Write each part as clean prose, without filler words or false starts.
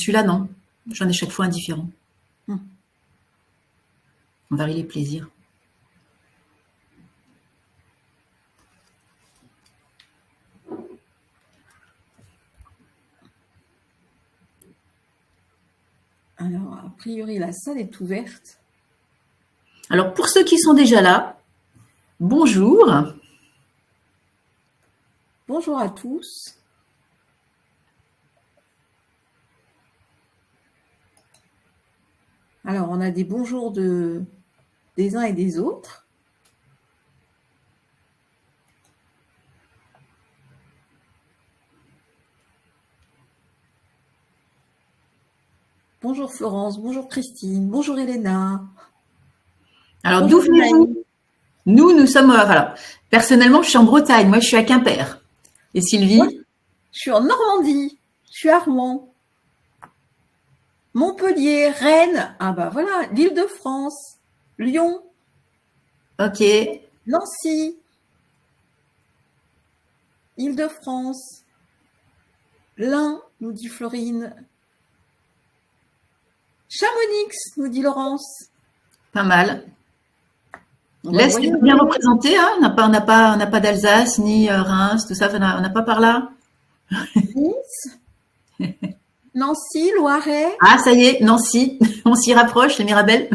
Celui-là, non. J'en ai chaque fois un différent. Hmm. On varie les plaisirs. Alors, a priori, la salle est ouverte. Alors, pour ceux qui sont déjà là, bonjour. Bonjour à tous. Alors, on a des bonjours des uns et des autres. Bonjour Florence, bonjour Christine, bonjour Elena. Alors, Bonjour, d'où venez-vous? Nous sommes, voilà. Personnellement, je suis en Bretagne. Moi, je suis à Quimper. Et Sylvie? Moi, je suis en Normandie. Je suis à Rouen. Montpellier, Rennes. Ah bah voilà, l'Île-de-France. Lyon, Ok. Nancy. Île-de-France. l'Ain, nous dit Florine. Chamonix, nous dit Laurence. Pas mal. On va L'Est envoyer est bien représenté, hein. On n'a pas d'Alsace, ni Reims, tout ça. On n'a pas par là. Nice, Nancy, Loiret, Ah, ça y est, Nancy. On s'y rapproche, les Mirabelles.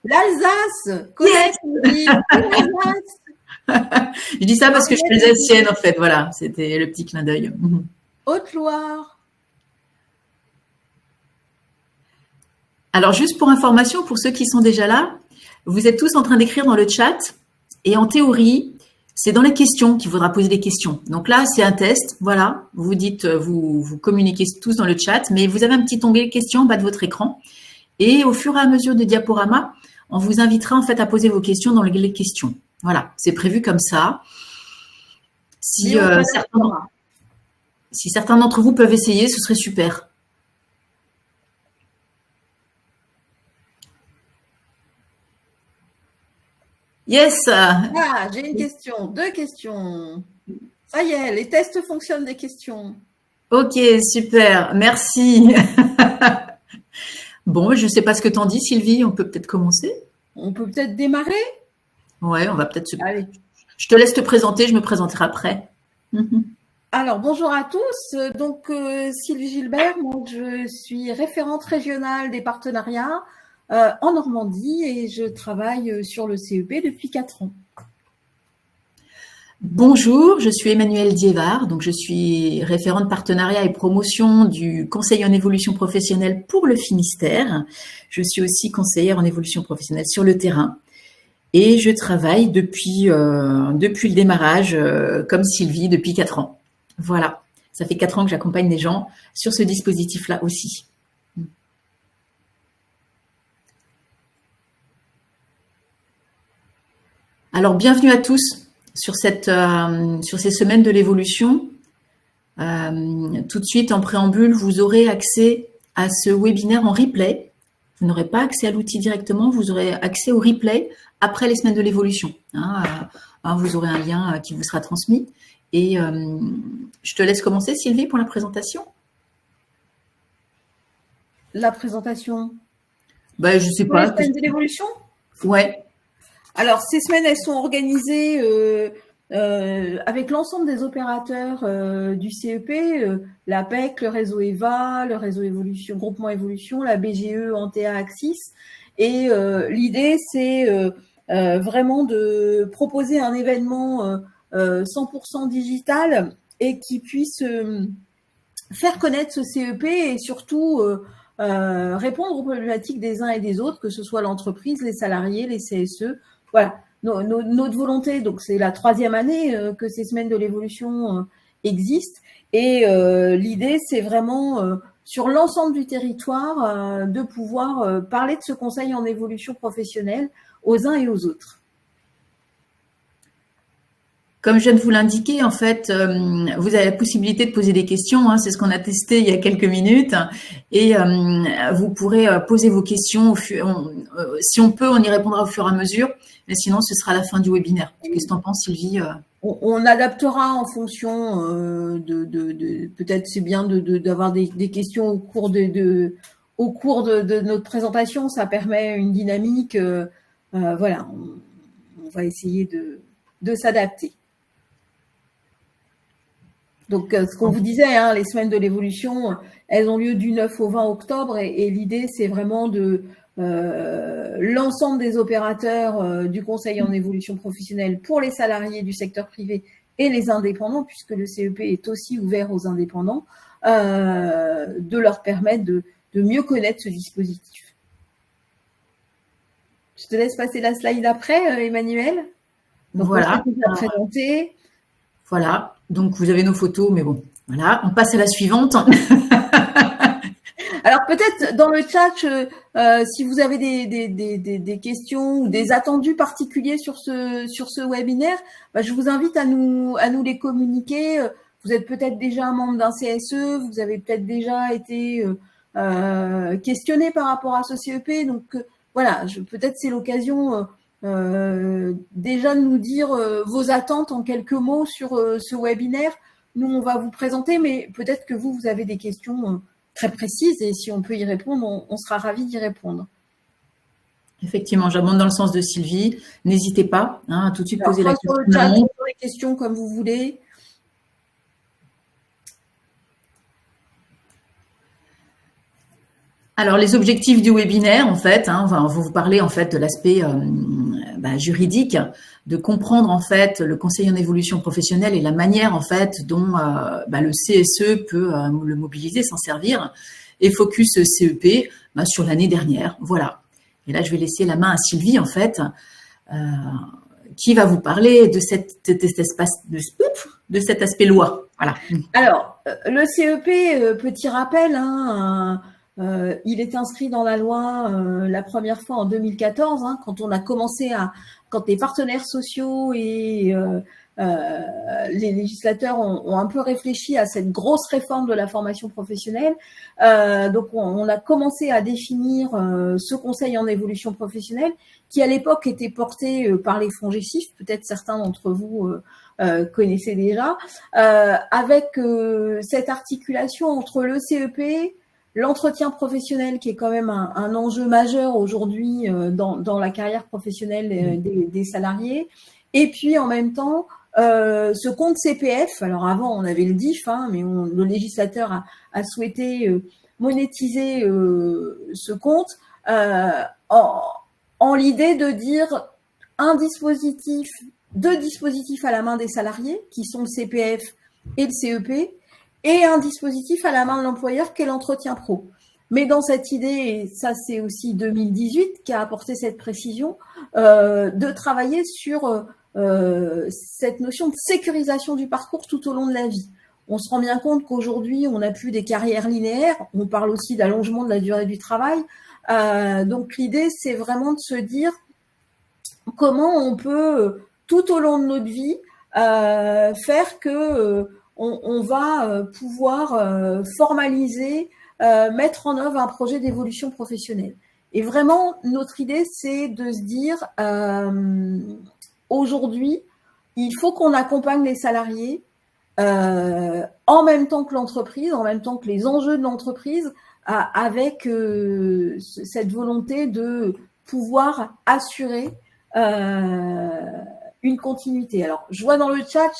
l'Alsace. Yes. Colette nous dit l'Alsace. Je dis ça parce que je suis alsacienne, en fait. Voilà, c'était le petit clin d'œil. Haute-Loire. Alors, juste pour information, pour ceux qui sont déjà là, vous êtes tous en train d'écrire dans le chat. Et en théorie, c'est dans les questions qu'il faudra poser des questions. Donc là, c'est un test. Voilà, vous dites, vous communiquez tous dans le chat, mais vous avez un petit onglet questions en bas de votre écran. Et au fur et à mesure des diaporamas, on vous invitera en fait à poser vos questions dans l'onglet questions. Voilà, c'est prévu comme ça. Si certains d'entre vous peuvent essayer, ce serait super. Yes. Ah, j'ai une question, 2 questions. Ça y est, les tests fonctionnent des questions. Ok, super, merci. Bon, je ne sais pas ce que t'en dis, Sylvie, on peut peut-être commencer. On peut peut-être démarrer? Ouais, on va peut-être se... Allez. Je te laisse te présenter, je me présenterai après. Alors, bonjour à tous. Donc, Sylvie Gilbert, moi, je suis référente régionale des partenariats en Normandie et je travaille sur le CEP depuis 4 ans. Bonjour, je suis Emmanuelle Diévard, donc je suis référente partenariat et promotion du Conseil en évolution professionnelle pour le Finistère. Je suis aussi conseillère en évolution professionnelle sur le terrain et je travaille depuis le démarrage, comme Sylvie, depuis 4 ans. Voilà, ça fait 4 ans que j'accompagne les gens sur ce dispositif-là aussi. Alors, bienvenue à tous sur ces semaines de l'évolution. Tout de suite, en préambule, vous aurez accès à ce webinaire en replay. Vous n'aurez pas accès à l'outil directement, vous aurez accès au replay après les semaines de l'évolution. Vous aurez un lien qui vous sera transmis. Et je te laisse commencer, Sylvie, pour la présentation. La présentation? Je sais pas. Les semaines de l'évolution? Ouais. Alors, ces semaines, elles sont organisées avec l'ensemble des opérateurs du CEP, l'APEC, le réseau EVA, le réseau Évolution, Groupement Évolution, la BGE, Antea, Axis. Et l'idée, c'est vraiment de proposer un événement 100% digital et qui puisse faire connaître ce CEP et surtout répondre aux problématiques des uns et des autres, que ce soit l'entreprise, les salariés, les CSE. Voilà, notre volonté, donc c'est la 3e année que ces semaines de l'évolution existent. Et l'idée, c'est vraiment sur l'ensemble du territoire de pouvoir parler de ce conseil en évolution professionnelle aux uns et aux autres. Comme je viens de vous l'indiquer, en fait, vous avez la possibilité de poser des questions. C'est ce qu'on a testé il y a quelques minutes. Et vous pourrez poser vos questions. Si on peut, on y répondra au fur et à mesure. Mais sinon, ce sera à la fin du webinaire. Qu'est-ce que tu en penses, Sylvie? on adaptera en fonction peut-être c'est bien d'avoir des questions au cours de notre présentation, ça permet une dynamique. Voilà, on va essayer de s'adapter. Donc, ce qu'on vous disait, hein, les semaines de l'évolution, elles ont lieu du 9 au 20 octobre et l'idée, c'est vraiment de l'ensemble des opérateurs du Conseil en évolution professionnelle pour les salariés du secteur privé et les indépendants, puisque le CEP est aussi ouvert aux indépendants, de leur permettre de mieux connaître ce dispositif. Je te laisse passer la slide après, Emmanuel. Donc, voilà. On va présenter. Voilà. Donc, vous avez nos photos, mais bon, voilà. On passe à la suivante. Alors peut-être dans le chat, si vous avez des questions ou des attendus particuliers sur ce webinaire, je vous invite à nous les communiquer. Vous êtes peut-être déjà un membre d'un CSE, vous avez peut-être déjà été questionné par rapport à ce CEP. Donc voilà, peut-être c'est l'occasion déjà de nous dire vos attentes en quelques mots sur ce webinaire. Nous, on va vous présenter, mais peut-être que vous avez des questions très précises et si on peut y répondre, on sera ravis d'y répondre. Effectivement, j'abonde dans le sens de Sylvie. N'hésitez pas à tout de suite poser la question. Sur le chat, sur les questions comme vous voulez. Alors, les objectifs du webinaire, en fait, on va vous parler en fait de l'aspect juridique, de comprendre en fait le conseil en évolution professionnelle et la manière en fait dont le CSE peut le mobiliser, s'en servir, et focus CEP sur l'année dernière. Voilà. Et là, je vais laisser la main à Sylvie en fait, qui va vous parler de cet aspect loi. Voilà. Alors, le CEP, petit rappel, il est inscrit dans la loi la première fois en 2014, quand on a commencé quand les partenaires sociaux et les législateurs ont un peu réfléchi à cette grosse réforme de la formation professionnelle. Donc, on a commencé à définir ce conseil en évolution professionnelle qui, à l'époque, était porté par les FONGECIF. Peut-être certains d'entre vous connaissaient déjà, avec cette articulation entre le CEP, l'entretien professionnel, qui est quand même un enjeu majeur aujourd'hui dans la carrière professionnelle des salariés, et puis en même temps ce compte CPF. Alors avant, on avait le DIF, mais le législateur a souhaité monétiser ce compte en l'idée de dire deux dispositifs à la main des salariés, qui sont le CPF et le CEP, et un dispositif à la main de l'employeur qui est l'entretien pro. Mais dans cette idée, et ça c'est aussi 2018 qui a apporté cette précision, de travailler sur cette notion de sécurisation du parcours tout au long de la vie. On se rend bien compte qu'aujourd'hui, on n'a plus des carrières linéaires, on parle aussi d'allongement de la durée du travail. Donc l'idée, c'est vraiment de se dire comment on peut, tout au long de notre vie, faire que on va pouvoir formaliser, mettre en œuvre un projet d'évolution professionnelle. Et vraiment, notre idée, c'est de se dire, aujourd'hui, il faut qu'on accompagne les salariés en même temps que l'entreprise, en même temps que les enjeux de l'entreprise, avec cette volonté de pouvoir assurer une continuité. Alors, je vois dans le chat,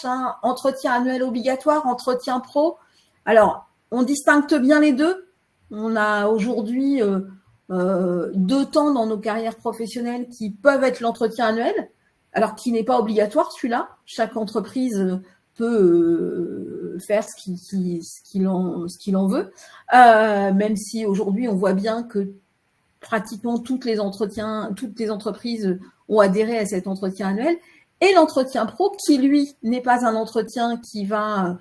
entretien annuel obligatoire, entretien pro. Alors, on distingue bien les deux. On a aujourd'hui 2 temps dans nos carrières professionnelles qui peuvent être l'entretien annuel, alors qui n'est pas obligatoire celui-là. Chaque entreprise peut faire ce qu'il en veut, même si aujourd'hui on voit bien que pratiquement toutes les entreprises ont adhéré à cet entretien annuel. Et l'entretien pro, qui lui n'est pas un entretien qui va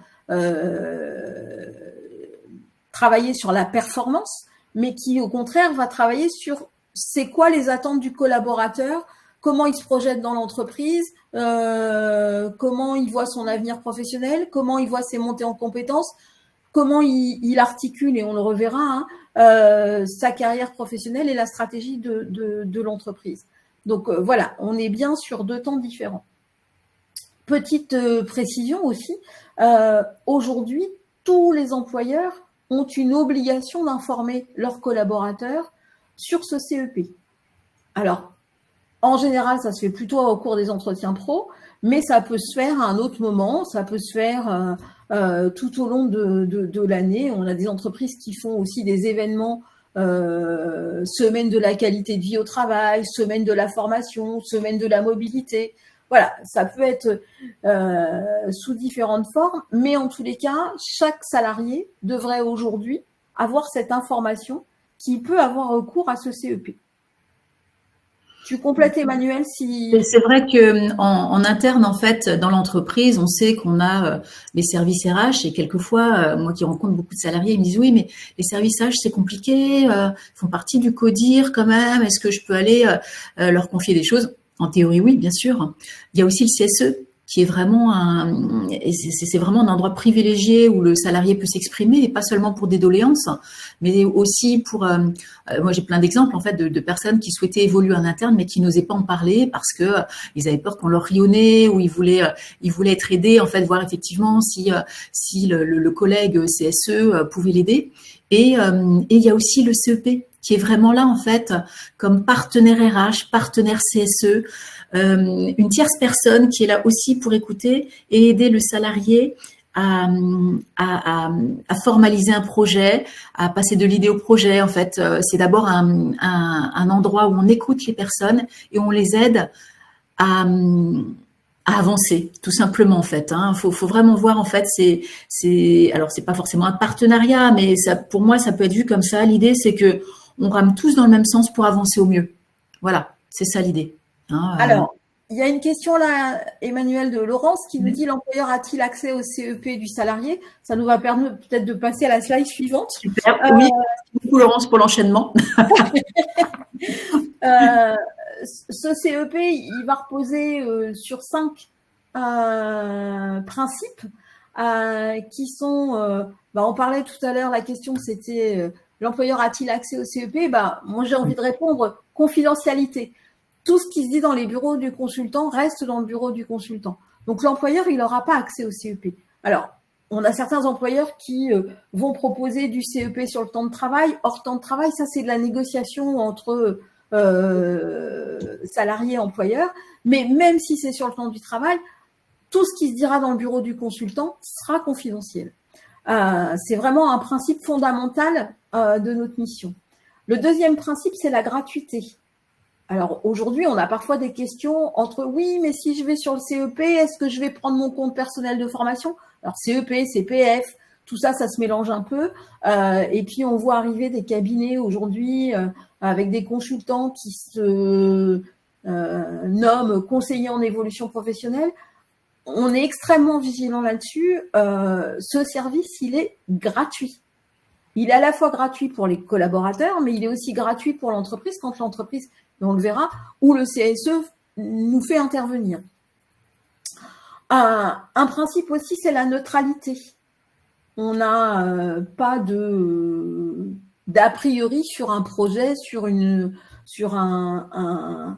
travailler sur la performance, mais qui au contraire va travailler sur c'est quoi les attentes du collaborateur, comment il se projette dans l'entreprise, comment il voit son avenir professionnel, comment il voit ses montées en compétences, comment il articule, et on le reverra, sa carrière professionnelle et la stratégie de l'entreprise. Donc voilà, on est bien sur 2 temps différents. Petite précision aussi, aujourd'hui, tous les employeurs ont une obligation d'informer leurs collaborateurs sur ce CEP. Alors, en général, ça se fait plutôt au cours des entretiens pro, mais ça peut se faire à un autre moment, ça peut se faire tout au long de l'année. On a des entreprises qui font aussi des événements, semaine de la qualité de vie au travail, semaine de la formation, semaine de la mobilité. Voilà, ça peut être sous différentes formes, mais en tous les cas, chaque salarié devrait aujourd'hui avoir cette information qui peut avoir recours à ce CEP. Tu complètes, Emmanuel, si… C'est vrai que en interne, en fait, dans l'entreprise, on sait qu'on a les services RH et quelquefois, moi qui rencontre beaucoup de salariés, ils me disent oui, mais les services RH c'est compliqué, font partie du CODIR quand même. Est-ce que je peux aller leur confier des choses? En théorie, oui, bien sûr. Il y a aussi le CSE qui est vraiment c'est vraiment un endroit privilégié où le salarié peut s'exprimer, et pas seulement pour des doléances, mais aussi pour, moi j'ai plein d'exemples en fait de personnes qui souhaitaient évoluer en interne, mais qui n'osaient pas en parler parce que ils avaient peur qu'on leur rie au nez, ou ils voulaient être aidés, en fait, voir effectivement si le collègue CSE pouvait l'aider. Et il y a aussi le CEP qui est vraiment là, en fait, comme partenaire RH, partenaire CSE, une tierce personne qui est là aussi pour écouter et aider le salarié à formaliser un projet, à passer de l'idée au projet. En fait, c'est d'abord un endroit où on écoute les personnes et on les aide à avancer, tout simplement, en fait. Faut vraiment voir, en fait, alors c'est pas forcément un partenariat, mais ça, pour moi, ça peut être vu comme ça. L'idée, c'est que on rame tous dans le même sens pour avancer au mieux. Voilà, c'est ça l'idée. Alors, il y a une question là, Emmanuel, de Laurence, qui nous dit: l'employeur a-t-il accès au CEP du salarié? Ça nous va permettre peut-être de passer à la slide suivante. Super, oui, merci beaucoup Laurence pour l'enchaînement. Ce CEP, il va reposer sur 5 principes qui sont… on parlait tout à l'heure, la question c'était l'employeur a-t-il accès au CEP? Moi j'ai envie de répondre confidentialité. Tout ce qui se dit dans les bureaux du consultant reste dans le bureau du consultant. Donc l'employeur, il n'aura pas accès au CEP. Alors, on a certains employeurs qui vont proposer du CEP sur le temps de travail. Hors temps de travail, ça c'est de la négociation entre salariés et employeurs. Mais même si c'est sur le temps du travail, tout ce qui se dira dans le bureau du consultant sera confidentiel. C'est vraiment un principe fondamental de notre mission. Le deuxième principe, c'est la gratuité. Alors aujourd'hui, on a parfois des questions entre oui, mais si je vais sur le CEP, est-ce que je vais prendre mon compte personnel de formation? Alors CEP, CPF, tout ça, ça se mélange un peu. Et puis on voit arriver des cabinets aujourd'hui avec des consultants qui se nomment conseillers en évolution professionnelle. On est extrêmement vigilant là-dessus. Ce service, il est gratuit. Il est à la fois gratuit pour les collaborateurs, mais il est aussi gratuit pour l'entreprise quand l'entreprise, on le verra, où le CSE nous fait intervenir. Un principe aussi, c'est la neutralité. On n'a pas d'a priori sur un projet, sur un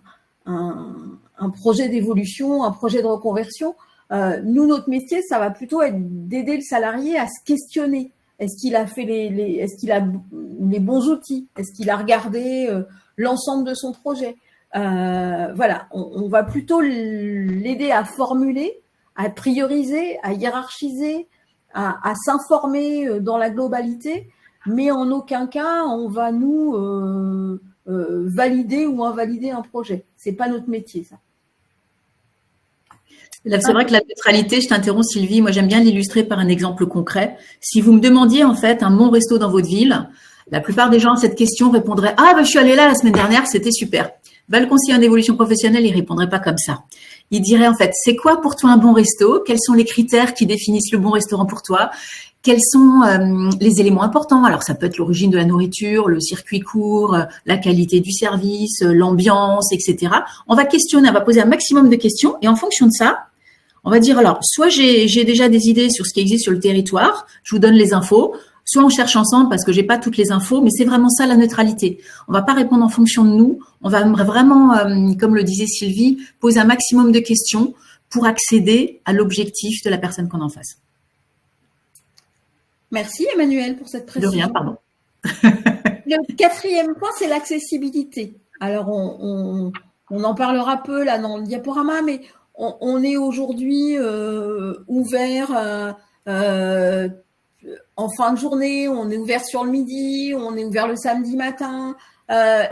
projet d'évolution, un projet de reconversion. Nous, notre métier, ça va plutôt être d'aider le salarié à se questionner. Est-ce qu'il a fait est-ce qu'il a les bons outils? Est-ce qu'il a regardé l'ensemble de son projet? Voilà, on va plutôt l'aider à formuler, à prioriser, à hiérarchiser, à s'informer dans la globalité, mais en aucun cas on va nous valider ou invalider un projet. C'est pas notre métier, ça. C'est vrai que la neutralité, je t'interromps Sylvie, moi j'aime bien l'illustrer par un exemple concret. Si vous me demandiez en fait un bon resto dans votre ville, la plupart des gens à cette question répondraient « Ah, je suis allée là la semaine dernière, c'était super ». Le conseiller en évolution professionnelle, il répondrait pas comme ça. Il dirait en fait « C'est quoi pour toi un bon resto? Quels sont les critères qui définissent le bon restaurant pour toi? Quels sont les éléments importants? Alors ça peut être l'origine de la nourriture, le circuit court, la qualité du service, l'ambiance, etc. » On va questionner, on va poser un maximum de questions et en fonction de ça, on va dire, alors, soit j'ai déjà des idées sur ce qui existe sur le territoire, je vous donne les infos, soit on cherche ensemble parce que j'ai pas toutes les infos, mais c'est vraiment ça la neutralité. On va pas répondre en fonction de nous, on va vraiment, comme le disait Sylvie, poser un maximum de questions pour accéder à l'objectif de la personne qu'on a en face. Merci Emmanuelle pour cette précision. De rien, pardon. Le quatrième point, c'est l'accessibilité. Alors, on en parlera peu là dans le diaporama, mais on est aujourd'hui ouvert en fin de journée, on est ouvert sur le midi, on est ouvert le samedi matin.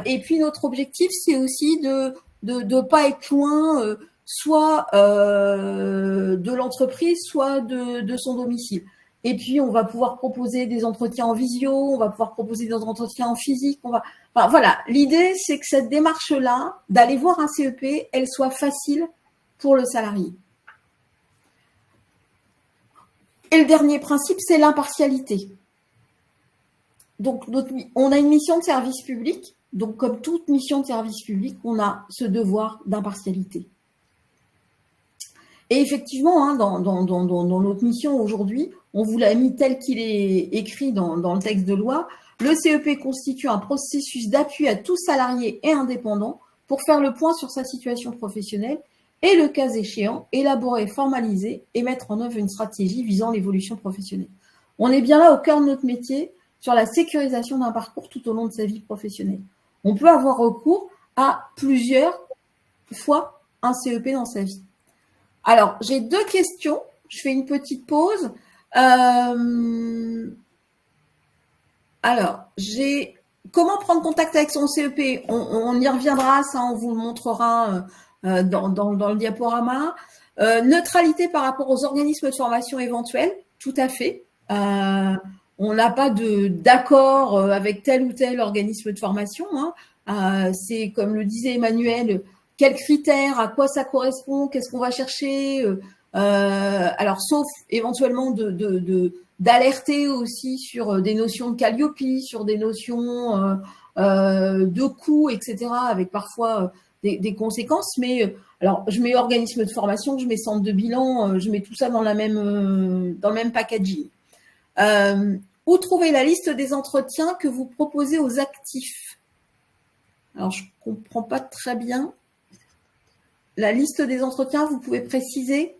Et puis, notre objectif, c'est aussi de pas être loin soit de l'entreprise, soit de son domicile. Et puis, on va pouvoir proposer des entretiens en visio, on va pouvoir proposer des entretiens en physique. Enfin, voilà, l'idée, c'est que cette démarche-là, d'aller voir un CEP, elle soit facile pour le salarié. Et le dernier principe, c'est l'impartialité. Donc, on a une mission de service public. Donc, comme toute mission de service public, on a ce devoir d'impartialité. Et effectivement, hein, dans notre mission aujourd'hui, on vous l'a mis tel qu'il est écrit dans le texte de loi. Le CEP constitue un processus d'appui à tout salarié et indépendant pour faire le point sur sa situation professionnelle et, le cas échéant, élaborer, formaliser et mettre en œuvre une stratégie visant l'évolution professionnelle. On est bien là au cœur de notre métier sur la sécurisation d'un parcours tout au long de sa vie professionnelle. On peut avoir recours à plusieurs fois un CEP dans sa vie. Alors, j'ai 2 questions. Je fais une petite pause. Alors, comment prendre contact avec son CEP? On y reviendra, ça, on vous le montrera dans le diaporama. Neutralité par rapport aux organismes de formation éventuels, tout à fait. On n'a pas d'accord avec tel ou tel organisme de formation. Hein. C'est, comme le disait Emmanuel, quels critères, à quoi ça correspond, qu'est-ce qu'on va chercher. Alors, sauf éventuellement d'alerter aussi sur des notions de Calliope, sur des notions de coûts, etc., avec parfois des conséquences. Mais alors, je mets organisme de formation, je mets centre de bilan, je mets tout ça dans le même packaging. Où trouver la liste des entretiens que vous proposez aux actifs? Alors, je ne comprends pas très bien. La liste des entretiens, vous pouvez préciser?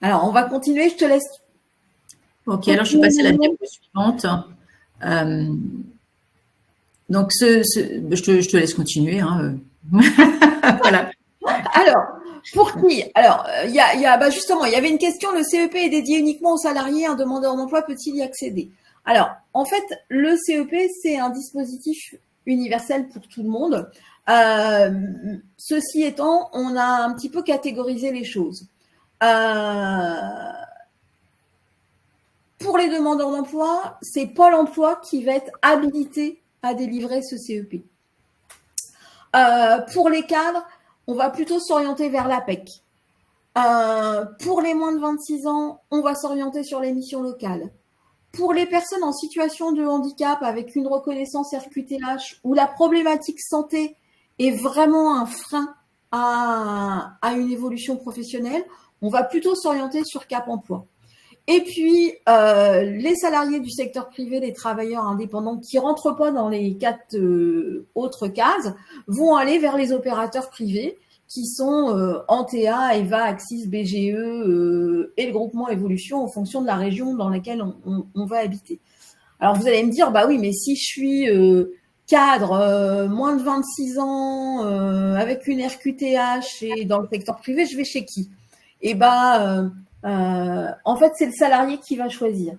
Alors, on va continuer, je te laisse. Ok, alors je vais passer à la diapo suivante. Donc, je te laisse continuer. Hein. Voilà. Alors, pour qui? Alors, justement, il y avait une question, le CEP est dédié uniquement aux salariés, un demandeur d'emploi peut-il y accéder? Alors, en fait, le CEP, c'est un dispositif universel pour tout le monde. Ceci étant, on a un petit peu catégorisé les choses. Pour les demandeurs d'emploi, c'est Pôle emploi qui va être habilité à délivrer ce CEP. Pour les cadres, on va plutôt s'orienter vers l'APEC. Pour les moins de 26 ans, on va s'orienter sur les missions locales. Pour les personnes en situation de handicap avec une reconnaissance RQTH où la problématique santé est vraiment un frein à une évolution professionnelle, on va plutôt s'orienter sur Cap Emploi. Et puis, les salariés du secteur privé, les travailleurs indépendants qui ne rentrent pas dans les 4 autres cases, vont aller vers les opérateurs privés qui sont Antea, EVA, Axis, BGE et le groupement Évolution en fonction de la région dans laquelle on va habiter. Alors, vous allez me dire, bah oui, mais si je suis cadre, moins de 26 ans, avec une RQTH et dans le secteur privé, je vais chez qui? Et en fait, c'est le salarié qui va choisir.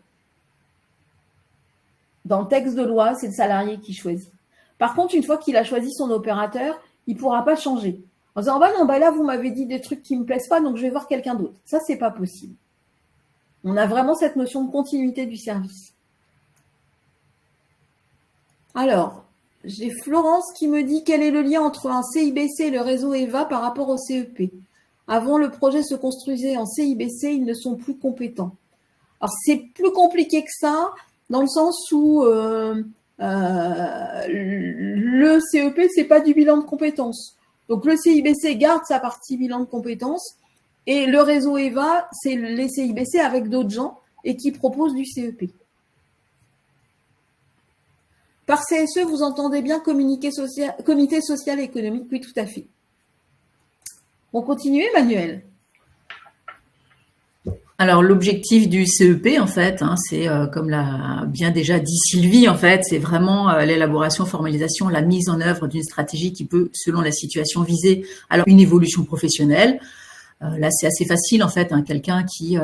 Dans le texte de loi, c'est le salarié qui choisit. Par contre, une fois qu'il a choisi son opérateur, il ne pourra pas changer. En disant, là, vous m'avez dit des trucs qui ne me plaisent pas, donc je vais voir quelqu'un d'autre. Ça, c'est pas possible. On a vraiment cette notion de continuité du service. Alors, j'ai Florence qui me dit quel est le lien entre un CIBC et le réseau EVA par rapport au CEP. Avant, le projet se construisait en CIBC, ils ne sont plus compétents. Alors, c'est plus compliqué que ça, dans le sens où le CEP, c'est pas du bilan de compétences. Donc, le CIBC garde sa partie bilan de compétences et le réseau EVA, c'est les CIBC avec d'autres gens et qui proposent du CEP. Par CSE, vous entendez bien comité social et économique? Oui, tout à fait. On continue, Emmanuel? Alors, l'objectif du CEP, en fait, c'est, comme l'a bien déjà dit Sylvie, en fait, c'est vraiment l'élaboration, formalisation, la mise en œuvre d'une stratégie qui peut, selon la situation visée, alors une évolution professionnelle. Là, c'est assez facile, en fait, quelqu'un qui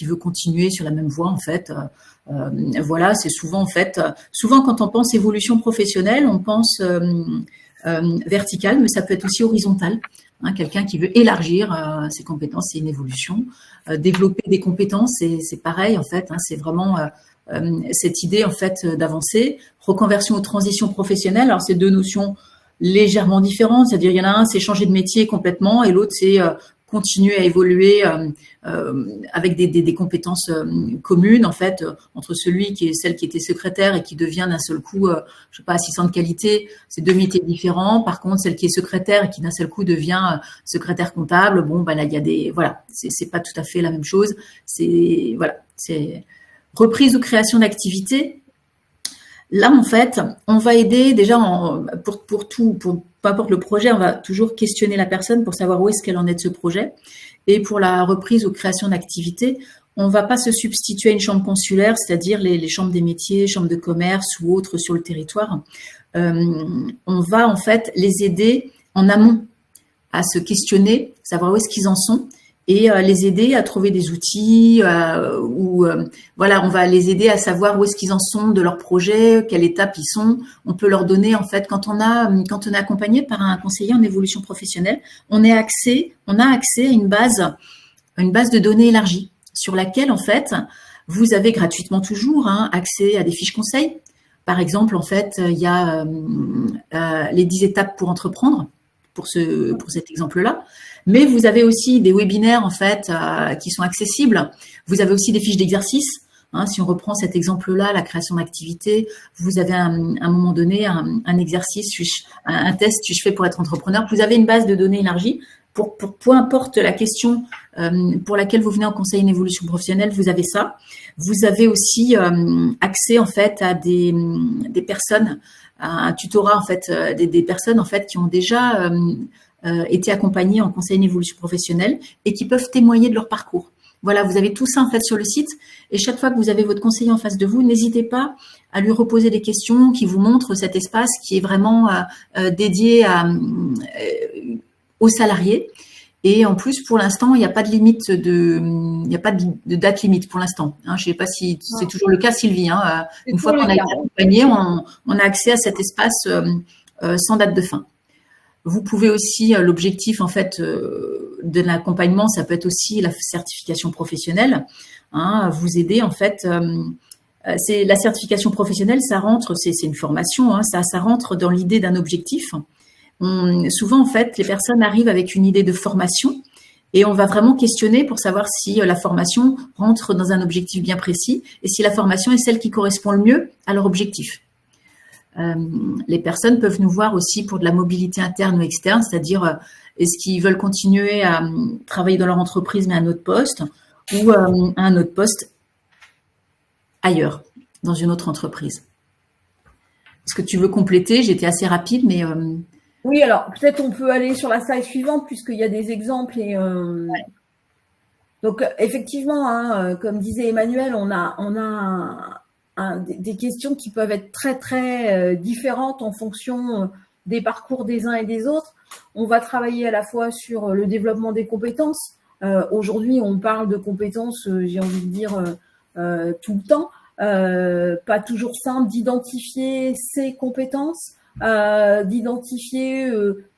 veut continuer sur la même voie, en fait. Voilà, c'est souvent, en fait, souvent quand on pense évolution professionnelle, on pense verticale, mais ça peut être aussi horizontal. Quelqu'un qui veut élargir ses compétences, c'est une évolution. Développer des compétences, c'est pareil, en fait. C'est vraiment cette idée, en fait, d'avancer. Reconversion ou transition professionnelle, alors c'est deux notions légèrement différentes, c'est-à-dire il y en a un, c'est changer de métier complètement, et l'autre, c'est continuer à évoluer avec des compétences communes, en fait, entre celle qui était secrétaire et qui devient d'un seul coup, je sais pas, assistant de qualité. C'est deux métiers différents. Par contre, celle qui est secrétaire et qui d'un seul coup devient secrétaire comptable, bon, là, il y a voilà, c'est pas tout à fait la même chose. C'est reprise ou création d'activité. Là, en fait, on va aider déjà pour peu importe le projet, on va toujours questionner la personne pour savoir où est-ce qu'elle en est de ce projet. Et pour la reprise ou création d'activité, on ne va pas se substituer à une chambre consulaire, c'est-à-dire les chambres des métiers, chambres de commerce ou autres sur le territoire. On va en fait les aider en amont à se questionner, savoir où est-ce qu'ils en sont, et les aider à trouver des outils voilà, on va les aider à savoir où est-ce qu'ils en sont de leur projet, quelle étape ils sont. On peut leur donner, en fait, quand on est accompagné par un conseiller en évolution professionnelle, on a accès à une base de données élargie sur laquelle, en fait, vous avez gratuitement toujours accès à des fiches conseils. Par exemple, en fait, il y a les 10 étapes pour entreprendre, pour cet exemple-là. Mais vous avez aussi des webinaires, en fait, qui sont accessibles. Vous avez aussi des fiches d'exercice. Si on reprend cet exemple-là, la création d'activité, vous avez à un moment donné un exercice, un test, je fais pour être entrepreneur. Vous avez une base de données élargie pour peu importe la question pour laquelle vous venez en conseil en évolution professionnelle, vous avez ça. Vous avez aussi accès, en fait, à des personnes, à un tutorat, en fait, des personnes, en fait, qui ont déjà été accompagnées en conseil en évolution professionnelle et qui peuvent témoigner de leur parcours. Voilà, vous avez tout ça, en fait, sur le site. Et chaque fois que vous avez votre conseiller en face de vous, n'hésitez pas à lui reposer des questions qui vous montrent cet espace qui est vraiment dédié aux salariés. Et en plus, pour l'instant, il n'y a pas de limite il n'y a pas de date limite pour l'instant. Je ne sais pas si c'est toujours le cas, Sylvie. Une fois qu'on a été accompagné, on a accès à cet espace sans date de fin. Vous pouvez aussi, l'objectif, en fait, de l'accompagnement, ça peut être aussi la certification professionnelle. Vous aider, en fait, c'est la certification professionnelle, ça rentre, c'est une formation, ça rentre dans l'idée d'un objectif. Souvent, en fait, les personnes arrivent avec une idée de formation et on va vraiment questionner pour savoir si la formation rentre dans un objectif bien précis et si la formation est celle qui correspond le mieux à leur objectif. Les personnes peuvent nous voir aussi pour de la mobilité interne ou externe, c'est-à-dire est-ce qu'ils veulent continuer à travailler dans leur entreprise mais à un autre poste ou à un autre poste ailleurs, dans une autre entreprise. Est-ce que tu veux compléter? J'étais assez rapide, mais... Oui, alors peut-être on peut aller sur la slide suivante puisqu'il y a des exemples. Et, ouais. Donc effectivement, comme disait Emmanuel, on a des questions qui peuvent être très très différentes en fonction des parcours des uns et des autres. On va travailler à la fois sur le développement des compétences. Aujourd'hui, on parle de compétences, j'ai envie de dire, tout le temps. Pas toujours simple d'identifier ces compétences, d'identifier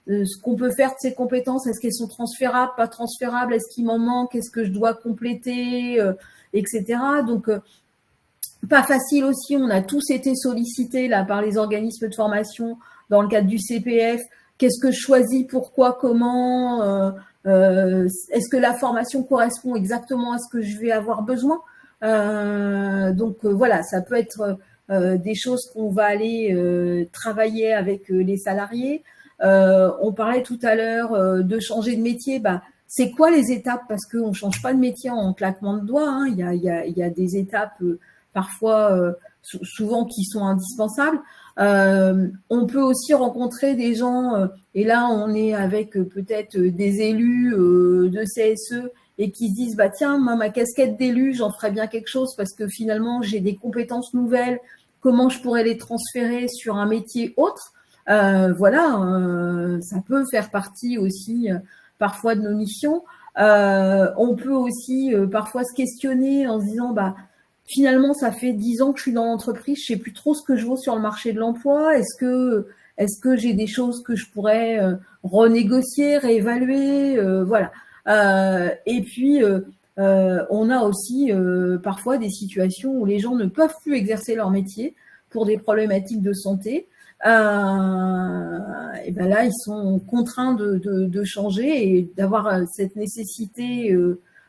ce qu'on peut faire de ces compétences. Est-ce qu'elles sont transférables, pas transférables? Est-ce qu'il m'en manque? Est-ce que je dois compléter, etc. Donc, pas facile aussi. On a tous été sollicités là par les organismes de formation dans le cadre du CPF. Qu'est-ce que je choisis? Pourquoi? Comment? Est-ce que la formation correspond exactement à ce que je vais avoir besoin? Donc voilà, ça peut être des choses qu'on va aller travailler avec les salariés. On parlait tout à l'heure de changer de métier. C'est quoi les étapes? Parce qu'on ne change pas de métier en claquement de doigts. Il y a des étapes parfois souvent qui sont indispensables. On peut aussi rencontrer des gens, et là on est avec peut-être des élus de CSE et qui se disent bah tiens, moi ma casquette d'élu, j'en ferais bien quelque chose parce que finalement j'ai des compétences nouvelles, comment je pourrais les transférer sur un métier autre. Voilà, ça peut faire partie aussi parfois de nos missions. On peut aussi parfois se questionner en se disant bah finalement ça fait 10 ans que je suis dans l'entreprise, je sais plus trop ce que je vaux sur le marché de l'emploi. Est-ce que j'ai des choses que je pourrais renégocier, réévaluer, voilà. Et puis on a aussi parfois des situations où les gens ne peuvent plus exercer leur métier pour des problématiques de santé. Et ben là, ils sont contraints de changer et d'avoir cette nécessité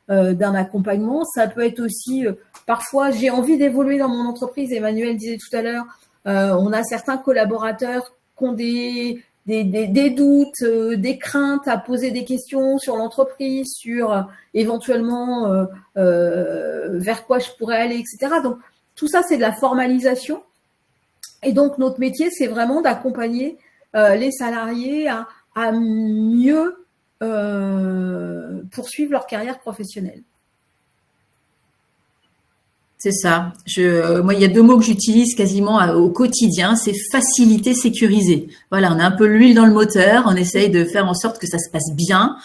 d'un accompagnement. Ça peut être aussi, parfois, j'ai envie d'évoluer dans mon entreprise. Emmanuel disait tout à l'heure, on a certains collaborateurs qui ont des doutes, des craintes à poser des questions sur l'entreprise, sur éventuellement vers quoi je pourrais aller, etc. Donc, tout ça, c'est de la formalisation. Et donc, notre métier, c'est vraiment d'accompagner les salariés à mieux poursuivre leur carrière professionnelle. C'est ça. Moi, il y a 2 mots que j'utilise quasiment au quotidien, c'est faciliter, sécuriser. Voilà, on a un peu l'huile dans le moteur, on essaye de faire en sorte que ça se passe bien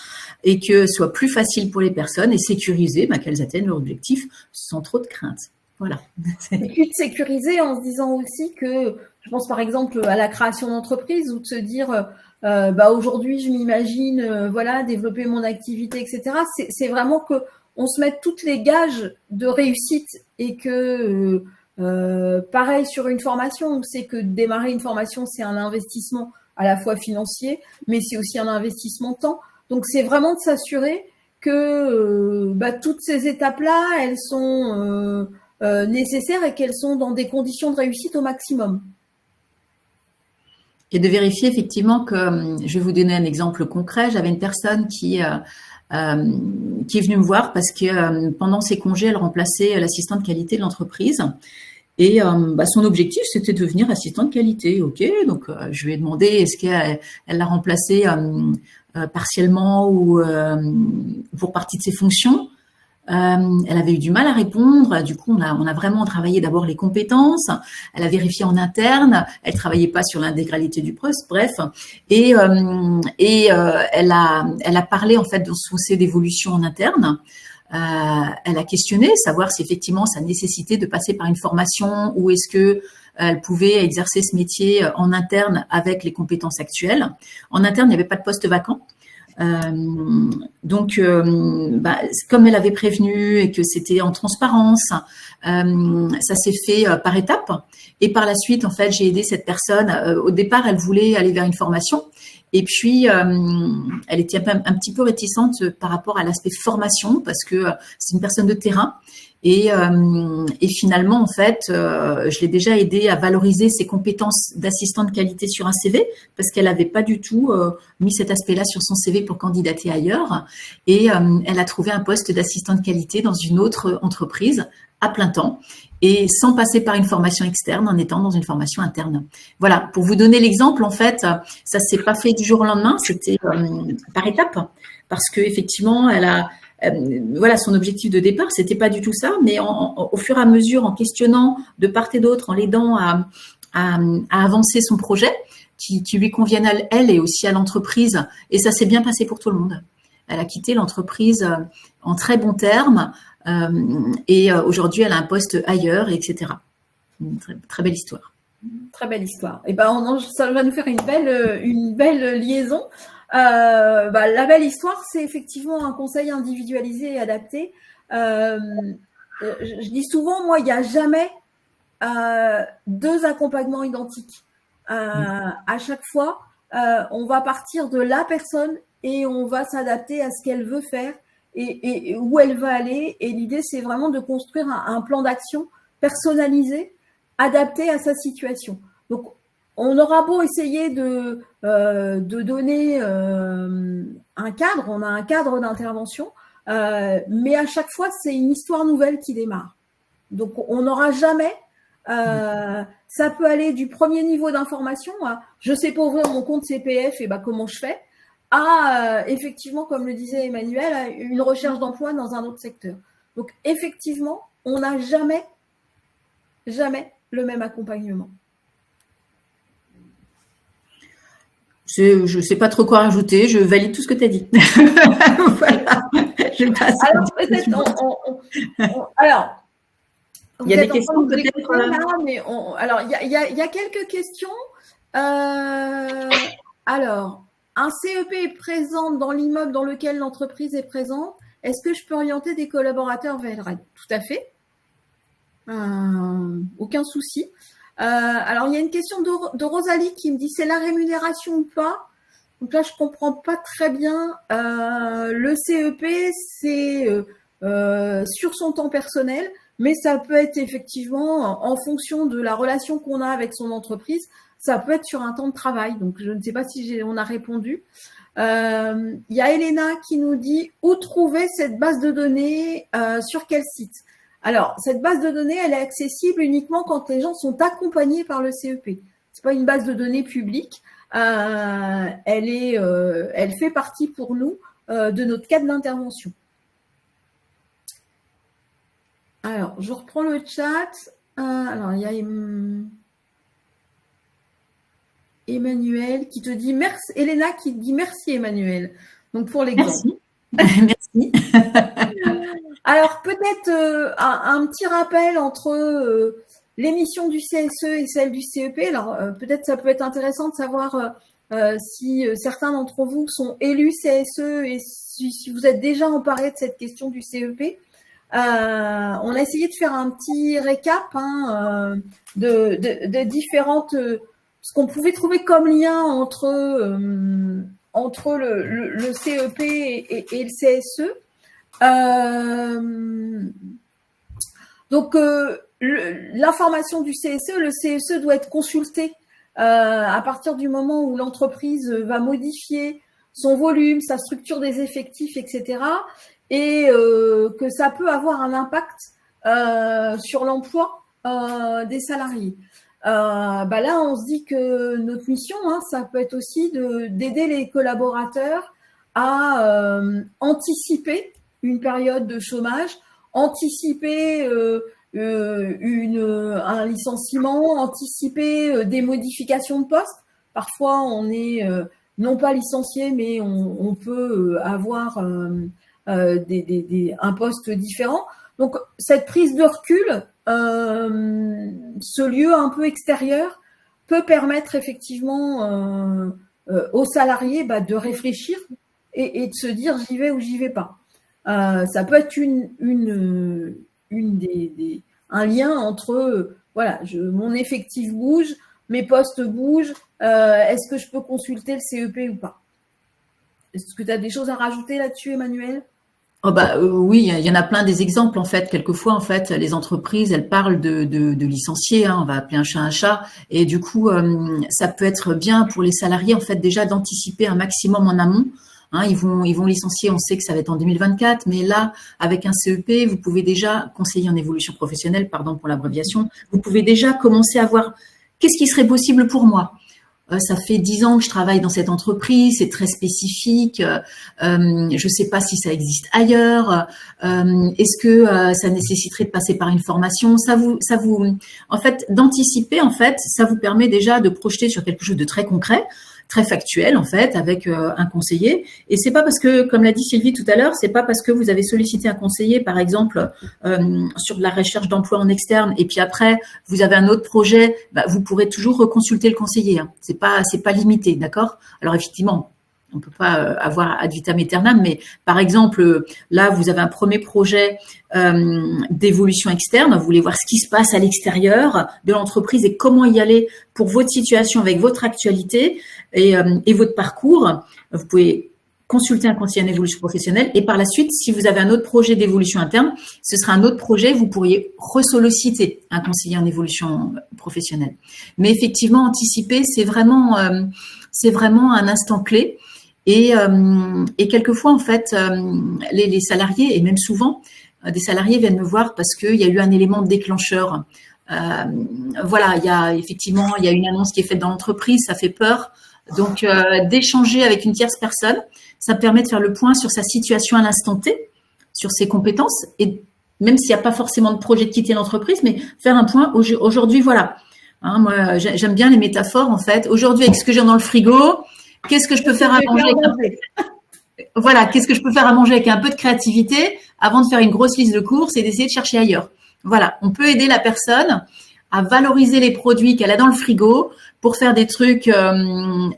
et que ce soit plus facile pour les personnes et sécuriser, qu'elles atteignent leur objectif sans trop de crainte. Voilà. Et puis de sécuriser en se disant aussi que, je pense par exemple à la création d'entreprise ou de se dire, aujourd'hui je m'imagine, voilà, développer mon activité, etc. C'est vraiment que on se mette toutes les gages de réussite et que, pareil sur une formation, on sait que démarrer une formation c'est un investissement à la fois financier, mais c'est aussi un investissement temps. Donc c'est vraiment de s'assurer que toutes ces étapes-là, elles sont nécessaires et qu'elles sont dans des conditions de réussite au maximum. Et de vérifier effectivement que, je vais vous donner un exemple concret, j'avais une personne qui est venue me voir parce que pendant ses congés, elle remplaçait l'assistante qualité de l'entreprise. Et son objectif, c'était de devenir assistante qualité. Ok, donc je lui ai demandé est-ce qu'elle l'a remplacée partiellement ou pour partie de ses fonctions. Elle avait eu du mal à répondre. Du coup, on a vraiment travaillé d'abord les compétences. Elle a vérifié en interne. Elle travaillait pas sur l'intégralité du poste. Bref, et elle a parlé en fait de son CV d'évolution en interne. Elle a questionné, savoir si effectivement ça nécessitait de passer par une formation ou est-ce que elle pouvait exercer ce métier en interne avec les compétences actuelles. En interne, il n'y avait pas de poste vacant. Donc, comme elle avait prévenu et que c'était en transparence, ça s'est fait par étapes. Et par la suite, en fait, j'ai aidé cette personne. Au départ, elle voulait aller vers une formation. Et puis, elle était un petit peu réticente par rapport à l'aspect formation parce que c'est une personne de terrain. Et finalement, en fait, je l'ai déjà aidée à valoriser ses compétences d'assistante qualité sur un CV parce qu'elle n'avait pas du tout mis cet aspect-là sur son CV pour candidater ailleurs. Et elle a trouvé un poste d'assistante qualité dans une autre entreprise à plein temps et sans passer par une formation externe, en étant dans une formation interne. Voilà, pour vous donner l'exemple, en fait, ça s'est pas fait du jour au lendemain, c'était par étapes parce que effectivement, elle a son objectif de départ, c'était pas du tout ça, mais au fur et à mesure, en questionnant de part et d'autre, en l'aidant à avancer son projet, qui lui convienne à elle et aussi à l'entreprise, et ça s'est bien passé pour tout le monde. Elle a quitté l'entreprise en très bons termes, et aujourd'hui, elle a un poste ailleurs, etc. Une très, très belle histoire. Très belle histoire. Et ça va nous faire une belle liaison. La belle histoire, c'est effectivement un conseil individualisé et adapté. Je dis souvent, moi, il n'y a jamais 2 accompagnements identiques. À chaque fois, on va partir de la personne et on va s'adapter à ce qu'elle veut faire et où elle va aller. Et l'idée, c'est vraiment de construire un plan d'action personnalisé, adapté à sa situation. Donc, on aura beau essayer de donner un cadre, on a un cadre d'intervention, mais à chaque fois, c'est une histoire nouvelle qui démarre. Donc, on n'aura jamais Ça peut aller du premier niveau d'information à je sais pas ouvrir mon compte CPF et comment je fais, à effectivement, comme le disait Emmanuel, à une recherche d'emploi dans un autre secteur. Donc effectivement, on n'a jamais le même accompagnement. Je ne sais pas trop quoi rajouter, je valide tout ce que tu as dit. Voilà. Je passe. Alors peut-être alors il y a des questions peut-être. Alors il y a quelques questions. Alors, un CEP est présent dans l'immeuble dans lequel l'entreprise est présente. Est-ce que je peux orienter des collaborateurs vers elle? Tout à fait. Aucun souci. Alors, il y a une question de Rosalie qui me dit c'est la rémunération ou pas? Donc là, je comprends pas très bien. Le CEP, c'est sur son temps personnel, mais ça peut être effectivement en fonction de la relation qu'on a avec son entreprise. Ça peut être sur un temps de travail. Donc, je ne sais pas si on a répondu. Il y a Elena qui nous dit où trouver cette base de données, sur quel site? Alors, cette base de données, elle est accessible uniquement quand les gens sont accompagnés par le CEP. C'est pas une base de données publique. Elle fait partie pour nous de notre cadre d'intervention. Alors, je reprends le chat. Alors, il y a Emmanuel qui te dit merci. Elena qui te dit merci Emmanuel. Donc pour l'exemple. Merci. Alors peut-être un petit rappel entre l'émission du CSE et celle du CEP. Alors peut-être ça peut être intéressant de savoir si certains d'entre vous sont élus CSE et si vous êtes déjà emparés de cette question du CEP. On a essayé de faire un petit récap de différentes ce qu'on pouvait trouver comme lien entre le CEP et le CSE. Donc, l'information du CSE, le CSE doit être consulté à partir du moment où l'entreprise va modifier son volume, sa structure des effectifs, etc. Et que ça peut avoir un impact sur l'emploi des salariés. Là, on se dit que notre mission, ça peut être aussi d'aider les collaborateurs à anticiper une période de chômage, anticiper un licenciement, anticiper des modifications de poste. Parfois, on est non pas licencié, mais on peut avoir un poste différent. Donc, cette prise de recul, ce lieu un peu extérieur peut permettre effectivement aux salariés de réfléchir et de se dire j'y vais ou j'y vais pas. Ça peut être un lien entre voilà, mon effectif bouge, mes postes bougent, est-ce que je peux consulter le CEP ou pas? Est-ce que tu as des choses à rajouter là-dessus, Emmanuel? Oui, il y en a plein des exemples en fait. Quelquefois en fait, les entreprises elles parlent de licencier, on va appeler un chat, et du coup ça peut être bien pour les salariés en fait déjà d'anticiper un maximum en amont. Ils vont licencier, on sait que ça va être en 2024, mais là avec un CEP, vous pouvez déjà conseiller en évolution professionnelle, pardon pour l'abréviation, vous pouvez déjà commencer à voir qu'est-ce qui serait possible pour moi. Ça fait 10 ans que je travaille dans cette entreprise, c'est très spécifique. Je ne sais pas si ça existe ailleurs. Est-ce que ça nécessiterait de passer par une formation? En fait, d'anticiper, en fait, ça vous permet déjà de projeter sur quelque chose de très concret, très factuel, en fait, avec un conseiller. Et c'est pas parce que, comme l'a dit Sylvie tout à l'heure, c'est pas parce que vous avez sollicité un conseiller, par exemple, sur de la recherche d'emploi en externe, et puis après, vous avez un autre projet, vous pourrez toujours reconsulter le conseiller. C'est pas limité, d'accord? Alors, effectivement, on peut pas avoir ad vitam aeternam, mais par exemple, là, vous avez un premier projet d'évolution externe, vous voulez voir ce qui se passe à l'extérieur de l'entreprise et comment y aller pour votre situation avec votre actualité et votre parcours. Vous pouvez consulter un conseiller en évolution professionnelle et par la suite, si vous avez un autre projet d'évolution interne, ce sera un autre projet, vous pourriez ressolliciter un conseiller en évolution professionnelle. Mais effectivement, anticiper, c'est vraiment un instant clé. Et quelquefois, en fait, les salariés, et même souvent, des salariés viennent me voir parce qu'il y a eu un élément déclencheur. Voilà, il y a une annonce qui est faite dans l'entreprise, ça fait peur. Donc, d'échanger avec une tierce personne, ça permet de faire le point sur sa situation à l'instant T, sur ses compétences, et même s'il n'y a pas forcément de projet de quitter l'entreprise, mais faire un point aujourd'hui, voilà. Hein, moi, j'aime bien les métaphores, en fait. Aujourd'hui, avec ce que j'ai dans le frigo, qu'est-ce que je peux faire à manger voilà, qu'est-ce que je peux faire à manger avec un peu de créativité avant de faire une grosse liste de courses et d'essayer de chercher ailleurs. Voilà, on peut aider la personne à valoriser les produits qu'elle a dans le frigo pour faire des trucs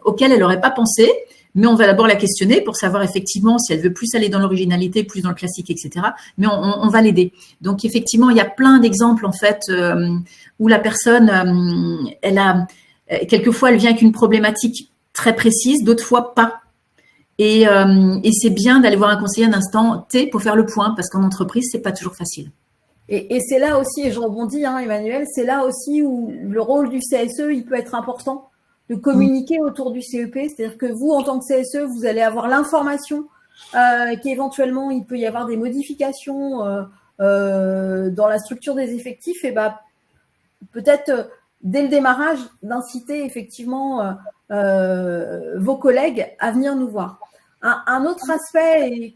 auxquels elle n'aurait pas pensé. Mais on va d'abord la questionner pour savoir effectivement si elle veut plus aller dans l'originalité, plus dans le classique, etc. Mais on va l'aider. Donc effectivement, il y a plein d'exemples en fait où la personne, quelquefois elle vient avec une problématique très précise, d'autres fois pas. Et c'est bien d'aller voir un conseiller un instant T pour faire le point, parce qu'en entreprise, c'est pas toujours facile. Et c'est là aussi, et je rebondis, hein, Emmanuel, c'est là aussi où le rôle du CSE, il peut être important, de communiquer autour du CEP. C'est-à-dire que vous, en tant que CSE, vous allez avoir l'information qu'éventuellement, il peut y avoir des modifications dans la structure des effectifs. Et peut-être, dès le démarrage, d'inciter effectivement vos collègues à venir nous voir. Un autre aspect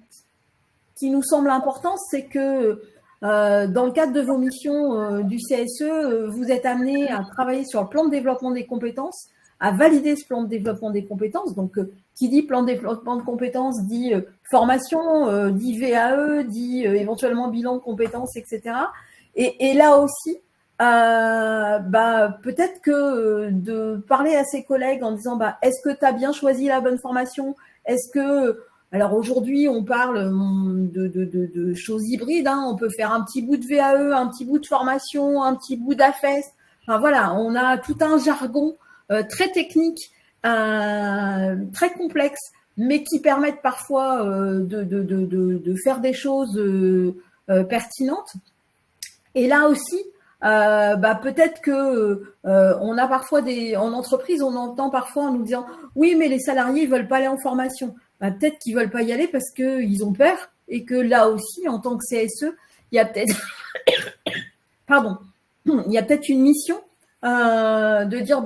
qui nous semble important, c'est que dans le cadre de vos missions du CSE, vous êtes amené à travailler sur le plan de développement des compétences, à valider ce plan de développement des compétences. Donc, qui dit plan de développement de compétences dit formation, dit VAE, dit éventuellement bilan de compétences, etc. Et là aussi, peut-être que de parler à ses collègues en disant est-ce que tu as bien choisi la bonne formation? Est-ce que alors aujourd'hui on parle de choses hybrides, hein. On peut faire un petit bout de VAE, un petit bout de formation, un petit bout d'AFES. Enfin voilà, on a tout un jargon très technique, très complexe, mais qui permettent parfois de faire des choses pertinentes. Et là aussi, peut-être que on a parfois en entreprise, on entend parfois en nous disant oui, mais les salariés ils veulent pas aller en formation. Peut-être qu'ils veulent pas y aller parce que ils ont peur et que là aussi, en tant que CSE, il y a peut-être il y a peut-être une mission de dire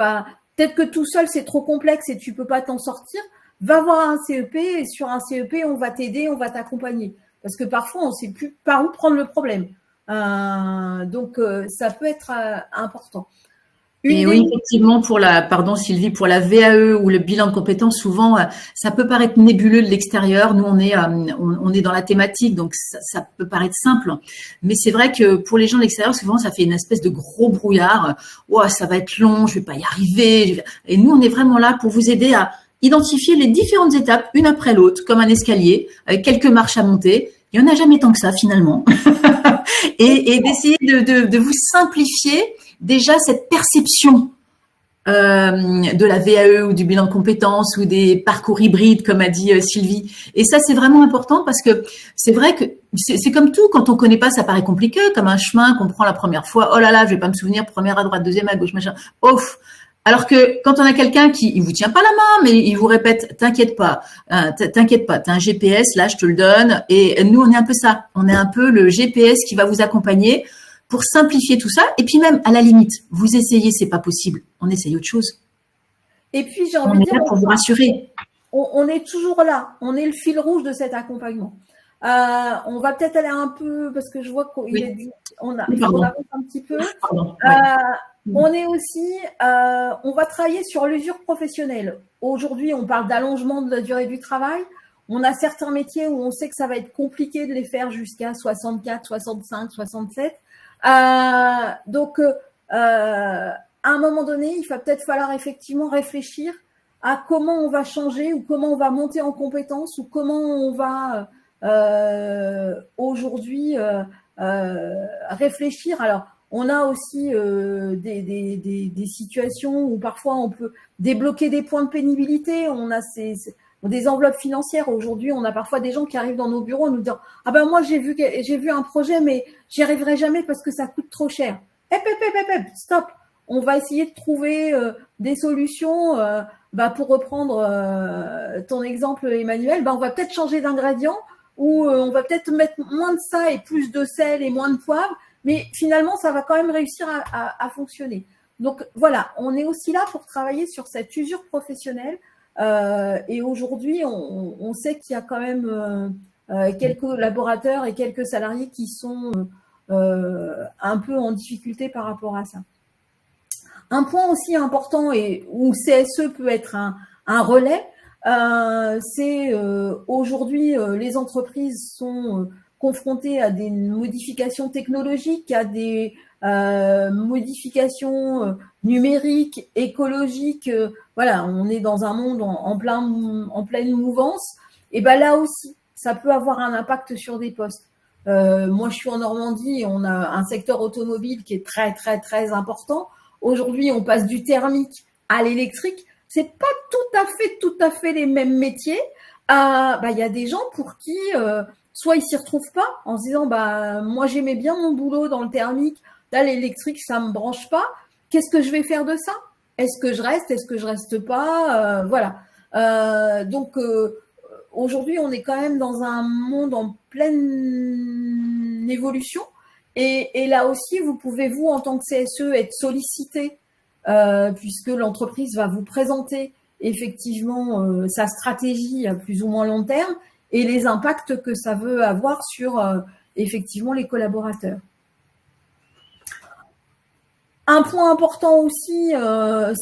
peut-être que tout seul c'est trop complexe et tu peux pas t'en sortir. Va voir un CEP et sur un CEP on va t'aider, on va t'accompagner parce que parfois on sait plus par où prendre le problème. Donc, ça peut être important. Oui, effectivement, pardon Sylvie, pour la VAE ou le bilan de compétences, souvent, ça peut paraître nébuleux de l'extérieur. Nous, on est dans la thématique, donc ça peut paraître simple. Mais c'est vrai que pour les gens de l'extérieur, souvent, ça fait une espèce de gros brouillard. Oh, ça va être long, je vais pas y arriver. Et nous, on est vraiment là pour vous aider à identifier les différentes étapes, une après l'autre, comme un escalier, avec quelques marches à monter. Il n'y en a jamais tant que ça, finalement. et d'essayer de vous simplifier déjà cette perception de la VAE ou du bilan de compétences ou des parcours hybrides, comme a dit Sylvie. Et ça, c'est vraiment important parce que c'est vrai que c'est comme tout. Quand on connaît pas, ça paraît compliqué, comme un chemin qu'on prend la première fois. Oh là là, je vais pas me souvenir, première à droite, deuxième à gauche, machin. Ouf. Alors que quand on a quelqu'un qui il vous tient pas la main, mais il vous répète, t'inquiète pas, t'as un GPS, là je te le donne. Et nous on est un peu ça, on est un peu le GPS qui va vous accompagner pour simplifier tout ça. Et puis même à la limite, vous essayez, c'est pas possible, on essaye autre chose. Et puis j'ai envie de dire, on est là pour vous rassurer. On est toujours là, on est le fil rouge de cet accompagnement. On va peut-être aller un peu parce que je vois qu'il est dit, on avance un petit peu. Pardon, on est aussi, on va travailler sur l'usure professionnelle. Aujourd'hui, on parle d'allongement de la durée du travail. On a certains métiers où on sait que ça va être compliqué de les faire jusqu'à 64, 65, 67. Donc, à un moment donné, il va peut-être falloir effectivement réfléchir à comment on va changer ou comment on va monter en compétences ou comment on va aujourd'hui réfléchir. Alors, on a aussi des situations où parfois on peut débloquer des points de pénibilité. On a des enveloppes financières. Aujourd'hui, on a parfois des gens qui arrivent dans nos bureaux en nous disant « Ah ben moi, j'ai vu un projet, mais j'y arriverai jamais parce que ça coûte trop cher. » Stop. On va essayer de trouver des solutions. Pour reprendre ton exemple, Emmanuel, on va peut-être changer d'ingrédient ou on va peut-être mettre moins de ça et plus de sel et moins de poivre. mais finalement, ça va quand même réussir à fonctionner. Donc voilà, on est aussi là pour travailler sur cette usure professionnelle. Et aujourd'hui, on sait qu'il y a quand même quelques collaborateurs et quelques salariés qui sont un peu en difficulté par rapport à ça. Un point aussi important et où CSE peut être un relais, c'est aujourd'hui les entreprises sont confrontées à des modifications technologiques, à des modifications numériques, écologiques. Voilà, on est dans un monde en pleine mouvance. Et ben là aussi, ça peut avoir un impact sur des postes. Moi, je suis en Normandie et on a un secteur automobile qui est très, très, très important. Aujourd'hui, on passe du thermique à l'électrique. C'est pas tout à fait les mêmes métiers. Il y a des gens pour qui soit ils s'y retrouvent pas en se disant moi j'aimais bien mon boulot dans le thermique, là l'électrique ça me branche pas. Qu'est-ce que je vais faire de ça? Est-ce que je reste? Est-ce que je reste pas? Voilà. Donc aujourd'hui, on est quand même dans un monde en pleine évolution. Et là aussi, vous pouvez, vous, en tant que CSE, être sollicité puisque l'entreprise va vous présenter effectivement sa stratégie à plus ou moins long terme et les impacts que ça veut avoir sur effectivement les collaborateurs. Un point important aussi,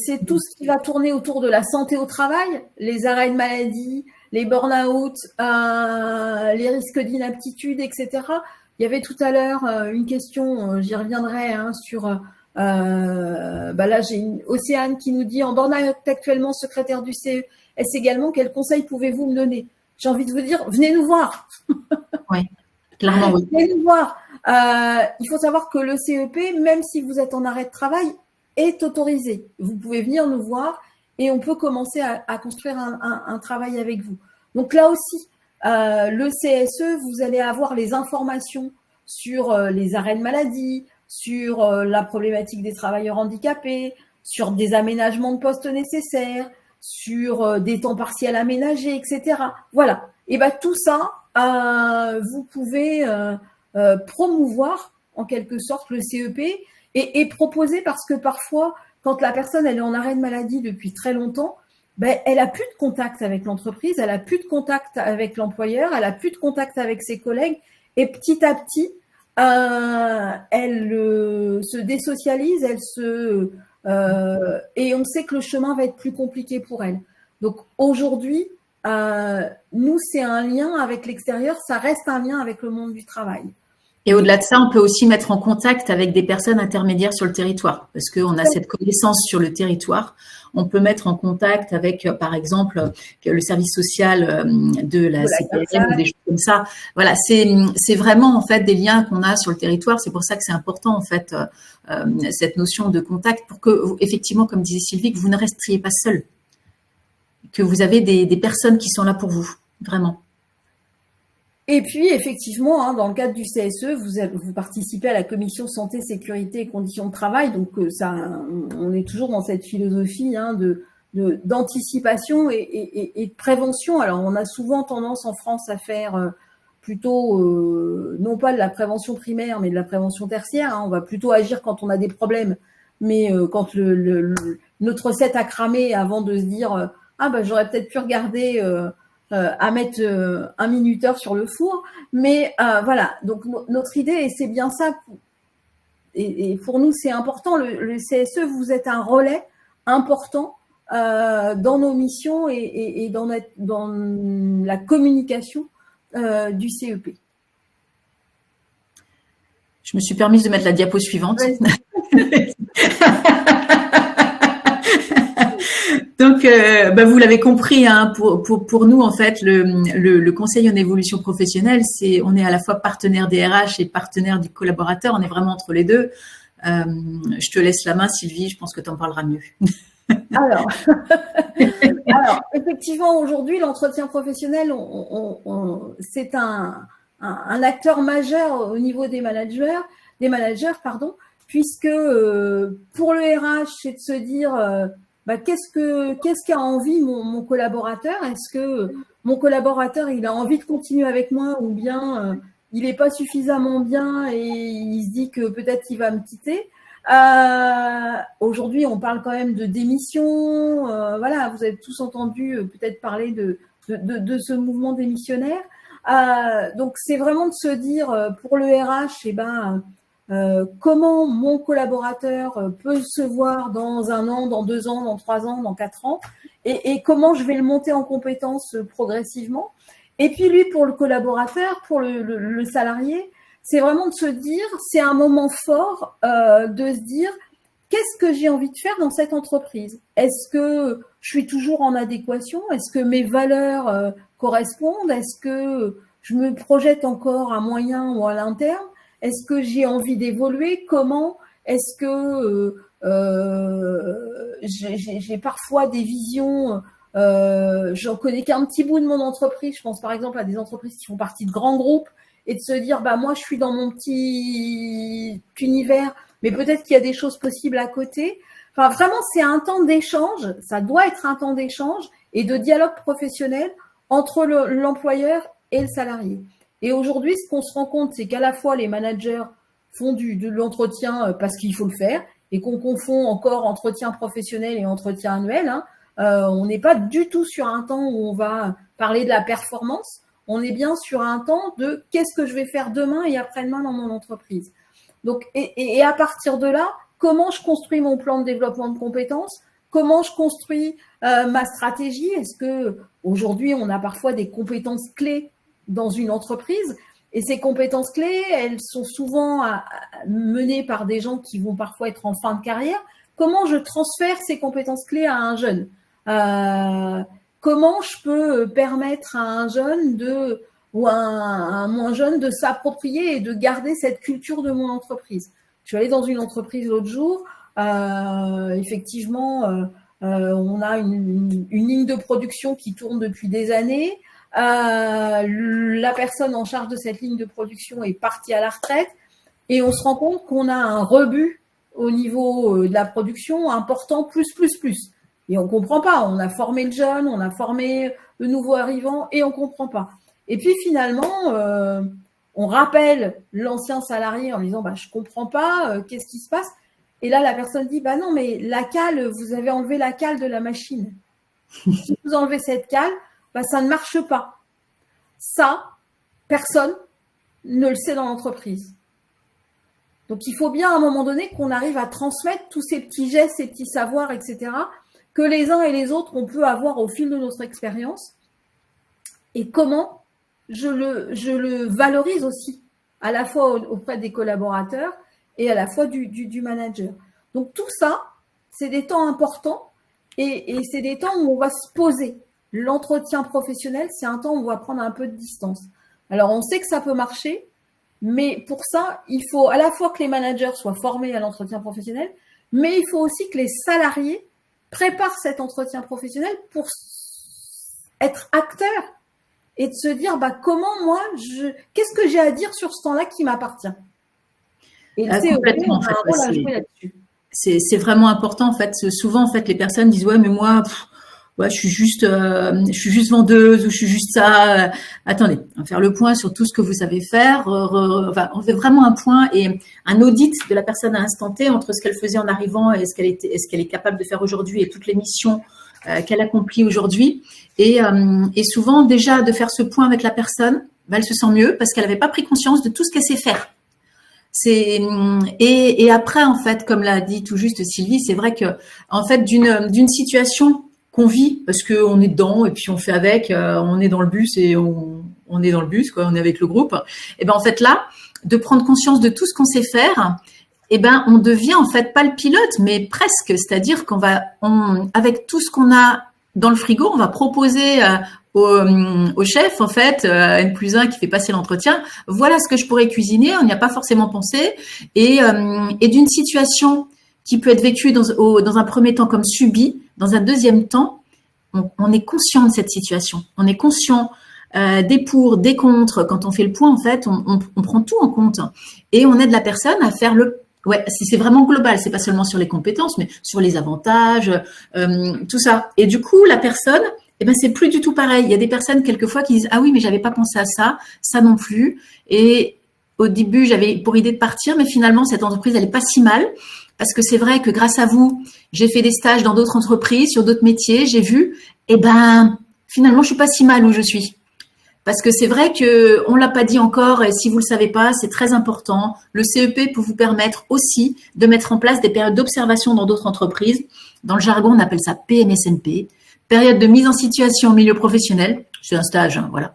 c'est tout ce qui va tourner autour de la santé au travail, les arrêts de maladie, les burn-out, les risques d'inaptitude, etc. Il y avait tout à l'heure une question, j'y reviendrai, sur... là, j'ai Océane qui nous dit « En burn-out actuellement, secrétaire du CE, est-ce également, quels conseils pouvez-vous me donner ?» J'ai envie de vous dire, venez nous voir. Oui, clairement, oui. Venez nous voir. Il faut savoir que le CEP, même si vous êtes en arrêt de travail, est autorisé. Vous pouvez venir nous voir et on peut commencer à construire un travail avec vous. Donc là aussi, le CSE, vous allez avoir les informations sur les arrêts de maladie, sur la problématique des travailleurs handicapés, sur des aménagements de postes nécessaires, sur des temps partiels aménagés, etc. Voilà. Et tout ça, vous pouvez promouvoir en quelque sorte le CEP et proposer, parce que parfois, quand la personne elle est en arrêt de maladie depuis très longtemps, elle a plus de contact avec l'entreprise, elle a plus de contact avec l'employeur, elle a plus de contact avec ses collègues, et petit à petit, elle se désocialise, et on sait que le chemin va être plus compliqué pour elle. Donc aujourd'hui, nous, c'est un lien avec l'extérieur, ça reste un lien avec le monde du travail. Et au-delà de ça, on peut aussi mettre en contact avec des personnes intermédiaires sur le territoire, parce qu'on a cette connaissance sur le territoire. On peut mettre en contact avec, par exemple, le service social de la CPM ou des choses comme ça. Voilà, c'est vraiment en fait des liens qu'on a sur le territoire. C'est pour ça que c'est important en fait cette notion de contact pour que, effectivement, comme disait Sylvie, que vous ne restiez pas seul, que vous avez des personnes qui sont là pour vous, vraiment. Et puis, effectivement, dans le cadre du CSE, vous participez à la commission santé, sécurité et conditions de travail. Donc, on est toujours dans cette philosophie d'anticipation et de prévention. Alors, on a souvent tendance en France à faire plutôt, non pas de la prévention primaire, mais de la prévention tertiaire. On va plutôt agir quand on a des problèmes. Mais quand notre recette a cramé avant de se dire j'aurais peut-être pu regarder... à mettre un minuteur sur le four, mais voilà, donc notre idée, et c'est bien ça, et pour nous c'est important, le CSE, vous êtes un relais important dans nos missions et dans la communication du CEP. Je me suis permise de mettre la diapo suivante. Donc, vous l'avez compris, pour nous, en fait, le conseil en évolution professionnelle, on est à la fois partenaire des RH et partenaire du collaborateur. On est vraiment entre les deux. Je te laisse la main, Sylvie. Je pense que tu en parleras mieux. Alors, effectivement, aujourd'hui, l'entretien professionnel, c'est un acteur majeur au niveau des managers, puisque pour le RH, c'est de se dire qu'est-ce qu'a envie mon collaborateur? Est-ce que mon collaborateur il a envie de continuer avec moi ou bien il n'est pas suffisamment bien et il se dit que peut-être il va me quitter. Aujourd'hui, on parle quand même de démission. Voilà, vous avez tous entendu peut-être parler de ce mouvement démissionnaire. Donc, c'est vraiment de se dire, pour le RH, comment mon collaborateur peut se voir dans 1 an, dans 2 ans, dans 3 ans, dans 4 ans, et comment je vais le monter en compétences progressivement. Et puis lui, pour le collaborateur, pour le salarié, c'est vraiment de se dire, c'est un moment fort de se dire, qu'est-ce que j'ai envie de faire dans cette entreprise? Est-ce que je suis toujours en adéquation? Est-ce que mes valeurs correspondent? Est-ce que je me projette encore à moyen ou à long terme? Est-ce que j'ai envie d'évoluer? Comment? Est-ce que j'ai parfois des visions, j'en connais qu'un petit bout de mon entreprise. Je pense par exemple à des entreprises qui font partie de grands groupes et de se dire, moi, je suis dans mon petit univers, mais peut-être qu'il y a des choses possibles à côté. Enfin, vraiment, c'est un temps d'échange. Ça doit être un temps d'échange et de dialogue professionnel entre l'employeur et le salarié. Et aujourd'hui, ce qu'on se rend compte, c'est qu'à la fois les managers font de l'entretien parce qu'il faut le faire et qu'on confond encore entretien professionnel et entretien annuel. On n'est pas du tout sur un temps où on va parler de la performance. On est bien sur un temps de qu'est-ce que je vais faire demain et après-demain dans mon entreprise. Donc, et à partir de là, comment je construis mon plan de développement de compétences? Comment je construis ma stratégie? Est-ce que aujourd'hui, on a parfois des compétences clés dans une entreprise? Et ces compétences clés, elles sont souvent menées par des gens qui vont parfois être en fin de carrière. Comment je transfère ces compétences clés à un jeune? Comment je peux permettre à un jeune ou à un moins jeune de s'approprier et de garder cette culture de mon entreprise? Je suis allée dans une entreprise l'autre jour. Effectivement, on a une ligne de production qui tourne depuis des années. La personne en charge de cette ligne de production est partie à la retraite et on se rend compte qu'on a un rebut au niveau de la production important plus. Et on ne comprend pas. On a formé le jeune, on a formé le nouveau arrivant et on ne comprend pas. Et puis finalement, on rappelle l'ancien salarié en disant je ne comprends pas, qu'est-ce qui se passe? Et là, la personne dit non, mais la cale, vous avez enlevé la cale de la machine. Si vous enlevez cette cale, ça ne marche pas. Ça, personne ne le sait dans l'entreprise. Donc, il faut bien à un moment donné qu'on arrive à transmettre tous ces petits gestes, ces petits savoirs, etc., que les uns et les autres, on peut avoir au fil de notre expérience. Et comment je le valorise aussi, à la fois auprès des collaborateurs et à la fois du manager. Donc, tout ça, c'est des temps importants et c'est des temps où on va se poser. L'entretien professionnel, c'est un temps où on va prendre un peu de distance. Alors, on sait que ça peut marcher, mais pour ça, il faut à la fois que les managers soient formés à l'entretien professionnel, mais il faut aussi que les salariés préparent cet entretien professionnel pour être acteurs et de se dire comment moi, qu'est-ce que j'ai à dire sur ce temps-là qui m'appartient. Et le CEP, on a un rôle à jouer là-dessus. C'est vraiment important en fait. Souvent en fait, les personnes disent mais moi. Je suis juste vendeuse ou je suis juste ça. Attendez, on va faire le point sur tout ce que vous savez faire. On fait vraiment un point et un audit de la personne à l'instant T entre ce qu'elle faisait en arrivant et ce qu'elle est capable de faire aujourd'hui et toutes les missions qu'elle accomplit aujourd'hui. Et souvent déjà de faire ce point avec la personne, elle se sent mieux parce qu'elle n'avait pas pris conscience de tout ce qu'elle sait faire. Et après en fait, comme l'a dit tout juste Sylvie, c'est vrai que en fait d'une situation qu'on vit parce qu'on est dedans et puis on fait avec, on est dans le bus et on est dans le bus, on est avec le groupe. Et en fait là, de prendre conscience de tout ce qu'on sait faire, on devient en fait pas le pilote, mais presque. C'est-à-dire avec tout ce qu'on a dans le frigo, on va proposer au chef en fait, N+1 qui fait passer l'entretien. Voilà ce que je pourrais cuisiner. On n'y a pas forcément pensé et d'une situation qui peut être vécue dans un premier temps comme subie. Dans un deuxième temps, on est conscient de cette situation. On est conscient des pour, des contre. Quand on fait le point, en fait, on prend tout en compte. Et on aide la personne à faire c'est vraiment global. C'est pas seulement sur les compétences, mais sur les avantages, tout ça. Et du coup, la personne, eh ben, c'est plus du tout pareil. Il y a des personnes, quelquefois, qui disent, ah oui, mais j'avais pas pensé à ça, ça non plus. Et au début, j'avais pour idée de partir, mais finalement, cette entreprise, elle est pas si mal. Parce que c'est vrai que grâce à vous, j'ai fait des stages dans d'autres entreprises, sur d'autres métiers, j'ai vu, eh ben, finalement, je suis pas si mal où je suis. Parce que c'est vrai que on l'a pas dit encore, et si vous le savez pas, c'est très important. Le CEP peut vous permettre aussi de mettre en place des périodes d'observation dans d'autres entreprises. Dans le jargon, on appelle ça PMSNP, période de mise en situation au milieu professionnel. C'est un stage, hein, voilà.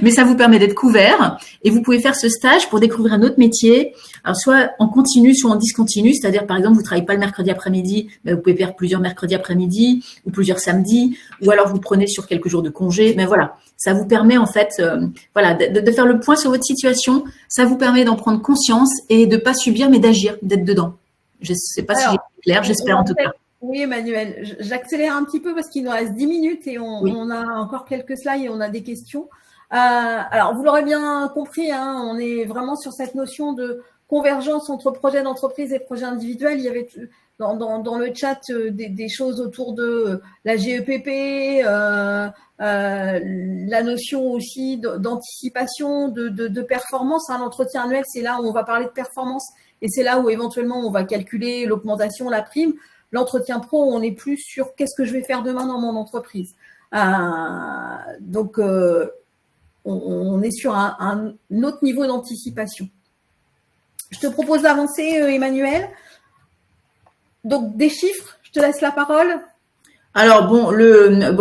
Mais ça vous permet d'être couvert et vous pouvez faire ce stage pour découvrir un autre métier. Alors, soit en continu, soit en discontinu, c'est-à-dire, par exemple, vous travaillez pas le mercredi après-midi, mais vous pouvez faire plusieurs mercredis après-midi ou plusieurs samedis, ou alors vous prenez sur quelques jours de congé. Mais voilà, ça vous permet en fait, voilà, de faire le point sur votre situation. Ça vous permet d'en prendre conscience et de pas subir, mais d'agir, d'être dedans. Je sais pas si j'ai été clair, j'espère en tout cas. Oui, Emmanuel, j'accélère un petit peu parce qu'il nous reste 10 minutes et Oui. on a encore quelques slides et on a des questions. Alors, vous l'aurez bien compris, hein, on est vraiment sur cette notion de convergence entre projets d'entreprise et projets individuels. Il y avait dans le chat des choses autour de la GEPP, la notion aussi d'anticipation, de performance. Hein. L'entretien annuel, c'est là où on va parler de performance et c'est là où éventuellement on va calculer l'augmentation, la prime. L'entretien pro, on est plus sur qu'est-ce que je vais faire demain dans mon entreprise. Donc, on est sur un autre niveau d'anticipation. Je te propose d'avancer, Emmanuel. Donc, des chiffres, je te laisse la parole. Alors bon,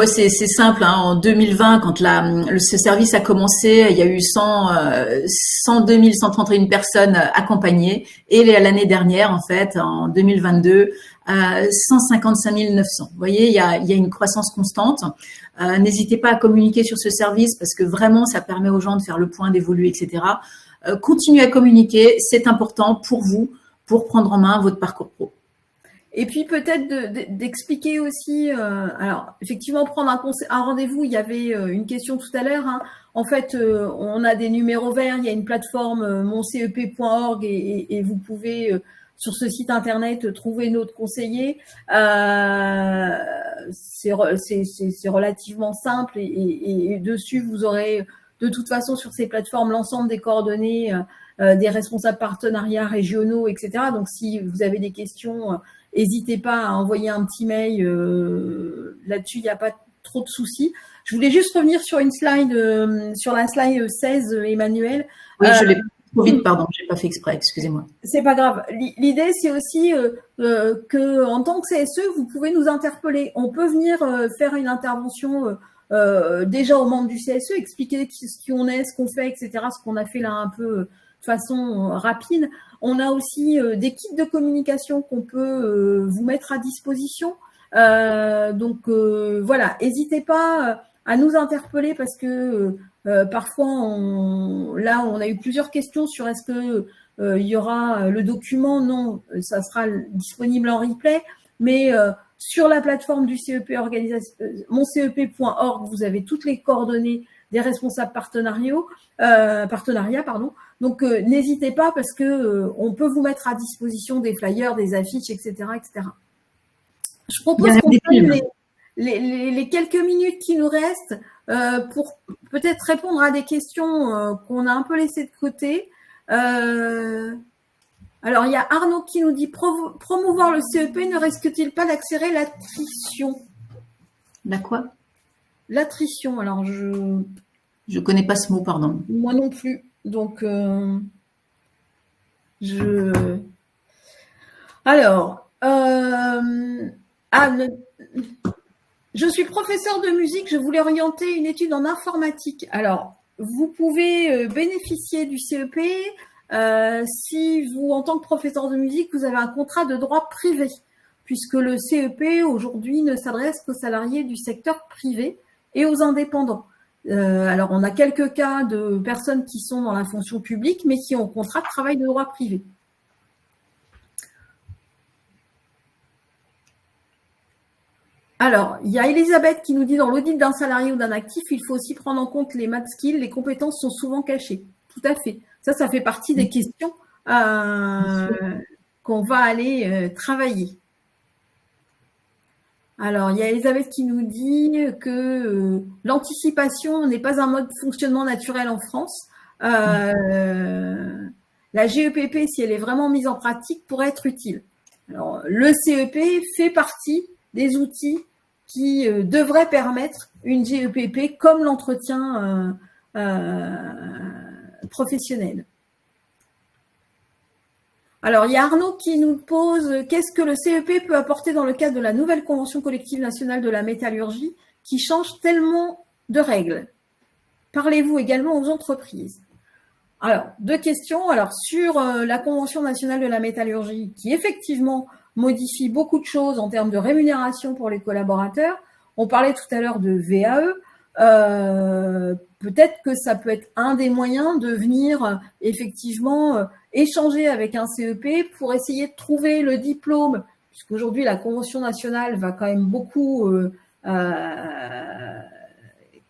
c'est simple. Hein. En 2020, quand ce service a commencé, il y a eu 102 131 personnes accompagnées. Et l'année dernière, en fait, en 2022, 155 900. Vous voyez, il y a une croissance constante. N'hésitez pas à communiquer sur ce service parce que vraiment, ça permet aux gens de faire le point, d'évoluer, etc. Continuez à communiquer, c'est important pour vous, pour prendre en main votre parcours pro. Et puis peut-être d'expliquer aussi, alors effectivement prendre un rendez-vous, il y avait une question tout à l'heure, hein. En fait on a des numéros verts, il y a une plateforme moncep.org et vous pouvez sur ce site internet trouver notre conseiller. C'est relativement simple et dessus vous aurez de toute façon sur ces plateformes l'ensemble des coordonnées des responsables partenariats régionaux, etc. Donc si vous avez des questions, n'hésitez pas à envoyer un petit mail. Là-dessus, il n'y a pas trop de soucis. Je voulais juste revenir sur une slide, sur la slide 16, Emmanuel. Oui, je l'ai trop vite, pardon, je n'ai pas fait exprès, excusez-moi. C'est pas grave. L'idée, c'est aussi que, en tant que CSE, vous pouvez nous interpeller. On peut venir faire une intervention déjà aux membres du CSE, expliquer qui on est, ce qu'on fait, etc. Ce qu'on a fait là un peu de façon rapide. On a aussi des kits de communication qu'on peut vous mettre à disposition. Donc voilà, n'hésitez pas à nous interpeller parce que parfois, on a eu plusieurs questions sur est-ce que il y aura le document. Non, ça sera disponible en replay, mais sur la plateforme du CEP moncep.org, vous avez toutes les coordonnées des responsables partenariats, pardon. Donc n'hésitez pas parce que on peut vous mettre à disposition des flyers, des affiches, etc., etc. Je propose qu'on prenne les quelques minutes qui nous restent pour peut-être répondre à des questions qu'on a un peu laissées de côté. Alors, il y a Arnaud qui nous dit promouvoir le CEP ne risque-t-il pas d'accélérer l'attrition? La quoi? L'attrition, alors je connais pas ce mot, pardon. Moi non plus. Donc, alors, je suis professeur de musique, je voulais orienter une étude en informatique. Alors, vous pouvez bénéficier du CEP si vous, en tant que professeur de musique, vous avez un contrat de droit privé, puisque le CEP, aujourd'hui, ne s'adresse qu'aux salariés du secteur privé et aux indépendants. Alors, on a quelques cas de personnes qui sont dans la fonction publique, mais qui ont un contrat de travail de droit privé. Alors, il y a Elisabeth qui nous dit dans l'audit d'un salarié ou d'un actif, il faut aussi prendre en compte les math skills, les compétences sont souvent cachées. Tout à fait. Ça fait partie des questions qu'on va aller travailler. Alors, il y a Elisabeth qui nous dit que l'anticipation n'est pas un mode de fonctionnement naturel en France. La GEPP, si elle est vraiment mise en pratique, pourrait être utile. Alors, le CEP fait partie des outils qui devraient permettre une GEPP comme l'entretien professionnel. Alors, il y a Arnaud qui nous pose « Qu'est-ce que le CEP peut apporter dans le cadre de la nouvelle Convention collective nationale de la métallurgie qui change tellement de règles? Parlez-vous également aux entreprises ?» Alors, 2 questions. Alors, sur la Convention nationale de la métallurgie qui, effectivement, modifie beaucoup de choses en termes de rémunération pour les collaborateurs. On parlait tout à l'heure de VAE. Peut-être que ça peut être un des moyens de venir effectivement échanger avec un CEP pour essayer de trouver le diplôme, puisqu'aujourd'hui la Convention nationale va quand même beaucoup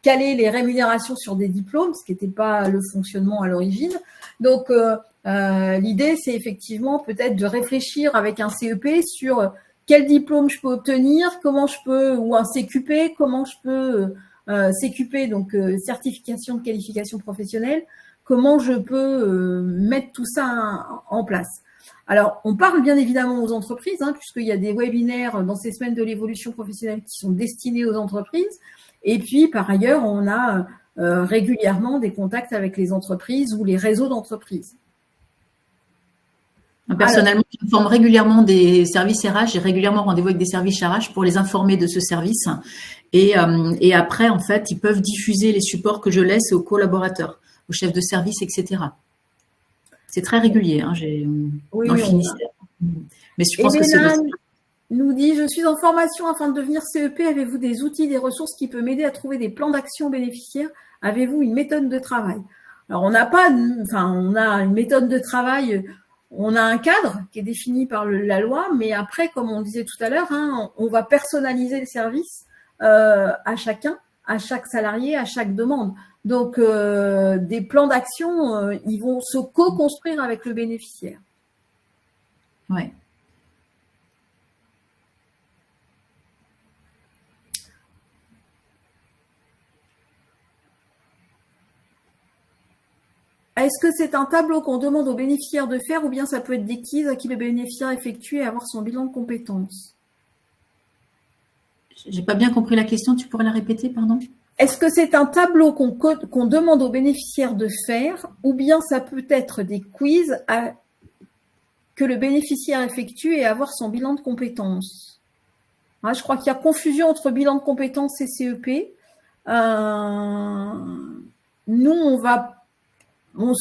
caler les rémunérations sur des diplômes, ce qui n'était pas le fonctionnement à l'origine. Donc l'idée, c'est effectivement peut-être de réfléchir avec un CEP sur quel diplôme je peux obtenir, comment je peux, ou un CQP, comment je peux CQP, donc certification de qualification professionnelle, comment je peux mettre tout ça en place. Alors, on parle bien évidemment aux entreprises, puisqu'il y a des webinaires dans ces semaines de l'évolution professionnelle qui sont destinés aux entreprises. Et puis, par ailleurs, on a régulièrement des contacts avec les entreprises ou les réseaux d'entreprises. Personnellement, je forme régulièrement des services RH. J'ai régulièrement rendez-vous avec des services RH pour les informer de ce service. Et après, en fait, ils peuvent diffuser les supports que je laisse aux collaborateurs, aux chefs de service, etc. C'est très régulier, dans le Finistère. Mais je pense que c'est possible. Nous dit, je suis en formation afin de devenir CEP. Avez-vous des outils, des ressources qui peuvent m'aider à trouver des plans d'action bénéficiaires? Avez-vous une méthode de travail? Alors, on a une méthode de travail. On a un cadre qui est défini par la loi, mais après, comme on disait tout à l'heure, on va personnaliser le service à chacun, à chaque salarié, à chaque demande. Donc, des plans d'action, ils vont se co-construire avec le bénéficiaire. Ouais. Est-ce que c'est un tableau qu'on demande aux bénéficiaires de faire ou bien ça peut être des quiz à qui le bénéficiaire effectue et avoir son bilan de compétences? J'ai pas bien compris la question, tu pourrais la répéter, pardon? Est-ce que c'est un tableau qu'on demande aux bénéficiaires de faire ou bien ça peut être des quiz que le bénéficiaire effectue et avoir son bilan de compétences? Je crois qu'il y a confusion entre bilan de compétences et CEP. Nous, on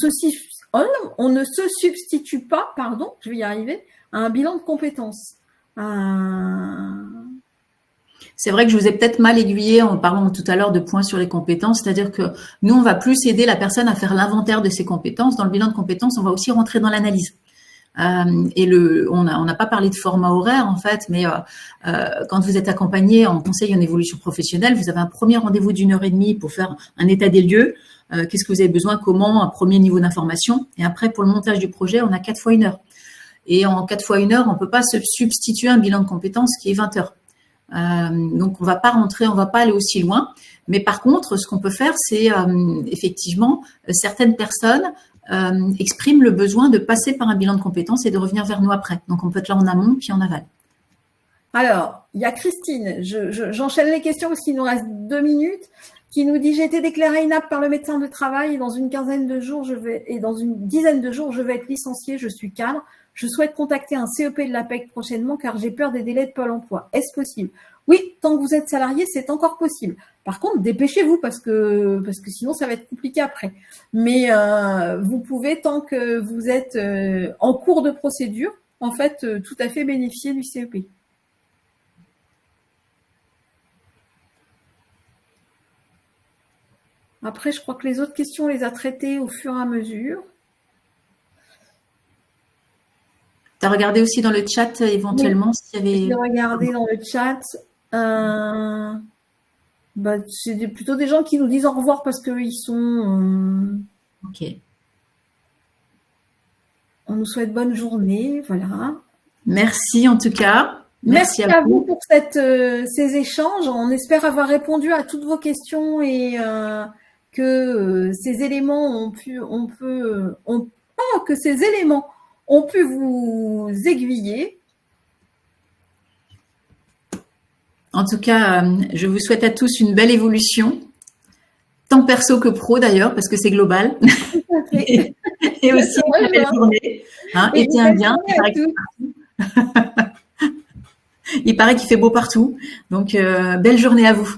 ne se substitue pas, je vais y arriver, à un bilan de compétences. C'est vrai que je vous ai peut-être mal aiguillé en parlant tout à l'heure de points sur les compétences, c'est-à-dire que nous, on va plus aider la personne à faire l'inventaire de ses compétences. Dans le bilan de compétences, on va aussi rentrer dans l'analyse. On n'a pas parlé de format horaire en fait, mais quand vous êtes accompagné en conseil en évolution professionnelle, vous avez un premier rendez-vous d'1h30 pour faire un état des lieux. Qu'est-ce que vous avez besoin, comment, un premier niveau d'information. Et après, pour le montage du projet, on a 4 fois 1 heure. Et en 4 fois 1 heure, on ne peut pas se substituer à un bilan de compétences qui est 20 heures. Donc, on va pas aller aussi loin. Mais par contre, ce qu'on peut faire, c'est effectivement, certaines personnes expriment le besoin de passer par un bilan de compétences et de revenir vers nous après. Donc, on peut être là en amont puis en aval. Alors, il y a Christine. J'enchaîne les questions parce qu'il nous reste 2 minutes. Qui nous dit, j'ai été déclarée inapte par le médecin de travail et dans une dizaine de jours, je vais être licenciée, je suis cadre. Je souhaite contacter un CEP de l'APEC prochainement car j'ai peur des délais de Pôle emploi. Est-ce possible? Oui, tant que vous êtes salarié, c'est encore possible. Par contre, dépêchez-vous parce que sinon, ça va être compliqué après. Mais vous pouvez, tant que vous êtes en cours de procédure, en fait, tout à fait bénéficier du CEP. Après, je crois que les autres questions, on les a traitées au fur et à mesure. Tu as regardé aussi dans le chat éventuellement s'il y avait… J'ai regardé dans le chat. C'est plutôt des gens qui nous disent au revoir parce qu'ils sont… Ok. On nous souhaite bonne journée, voilà. Merci en tout cas. Merci à vous pour ces échanges. On espère avoir répondu à toutes vos questions et que ces éléments que ces éléments ont pu vous aiguiller. En tout cas, je vous souhaite à tous une belle évolution, tant perso que pro d'ailleurs, parce que c'est global. Et aussi une belle journée. Hein, été indien, il paraît qu'il fait beau partout. Donc, belle journée à vous.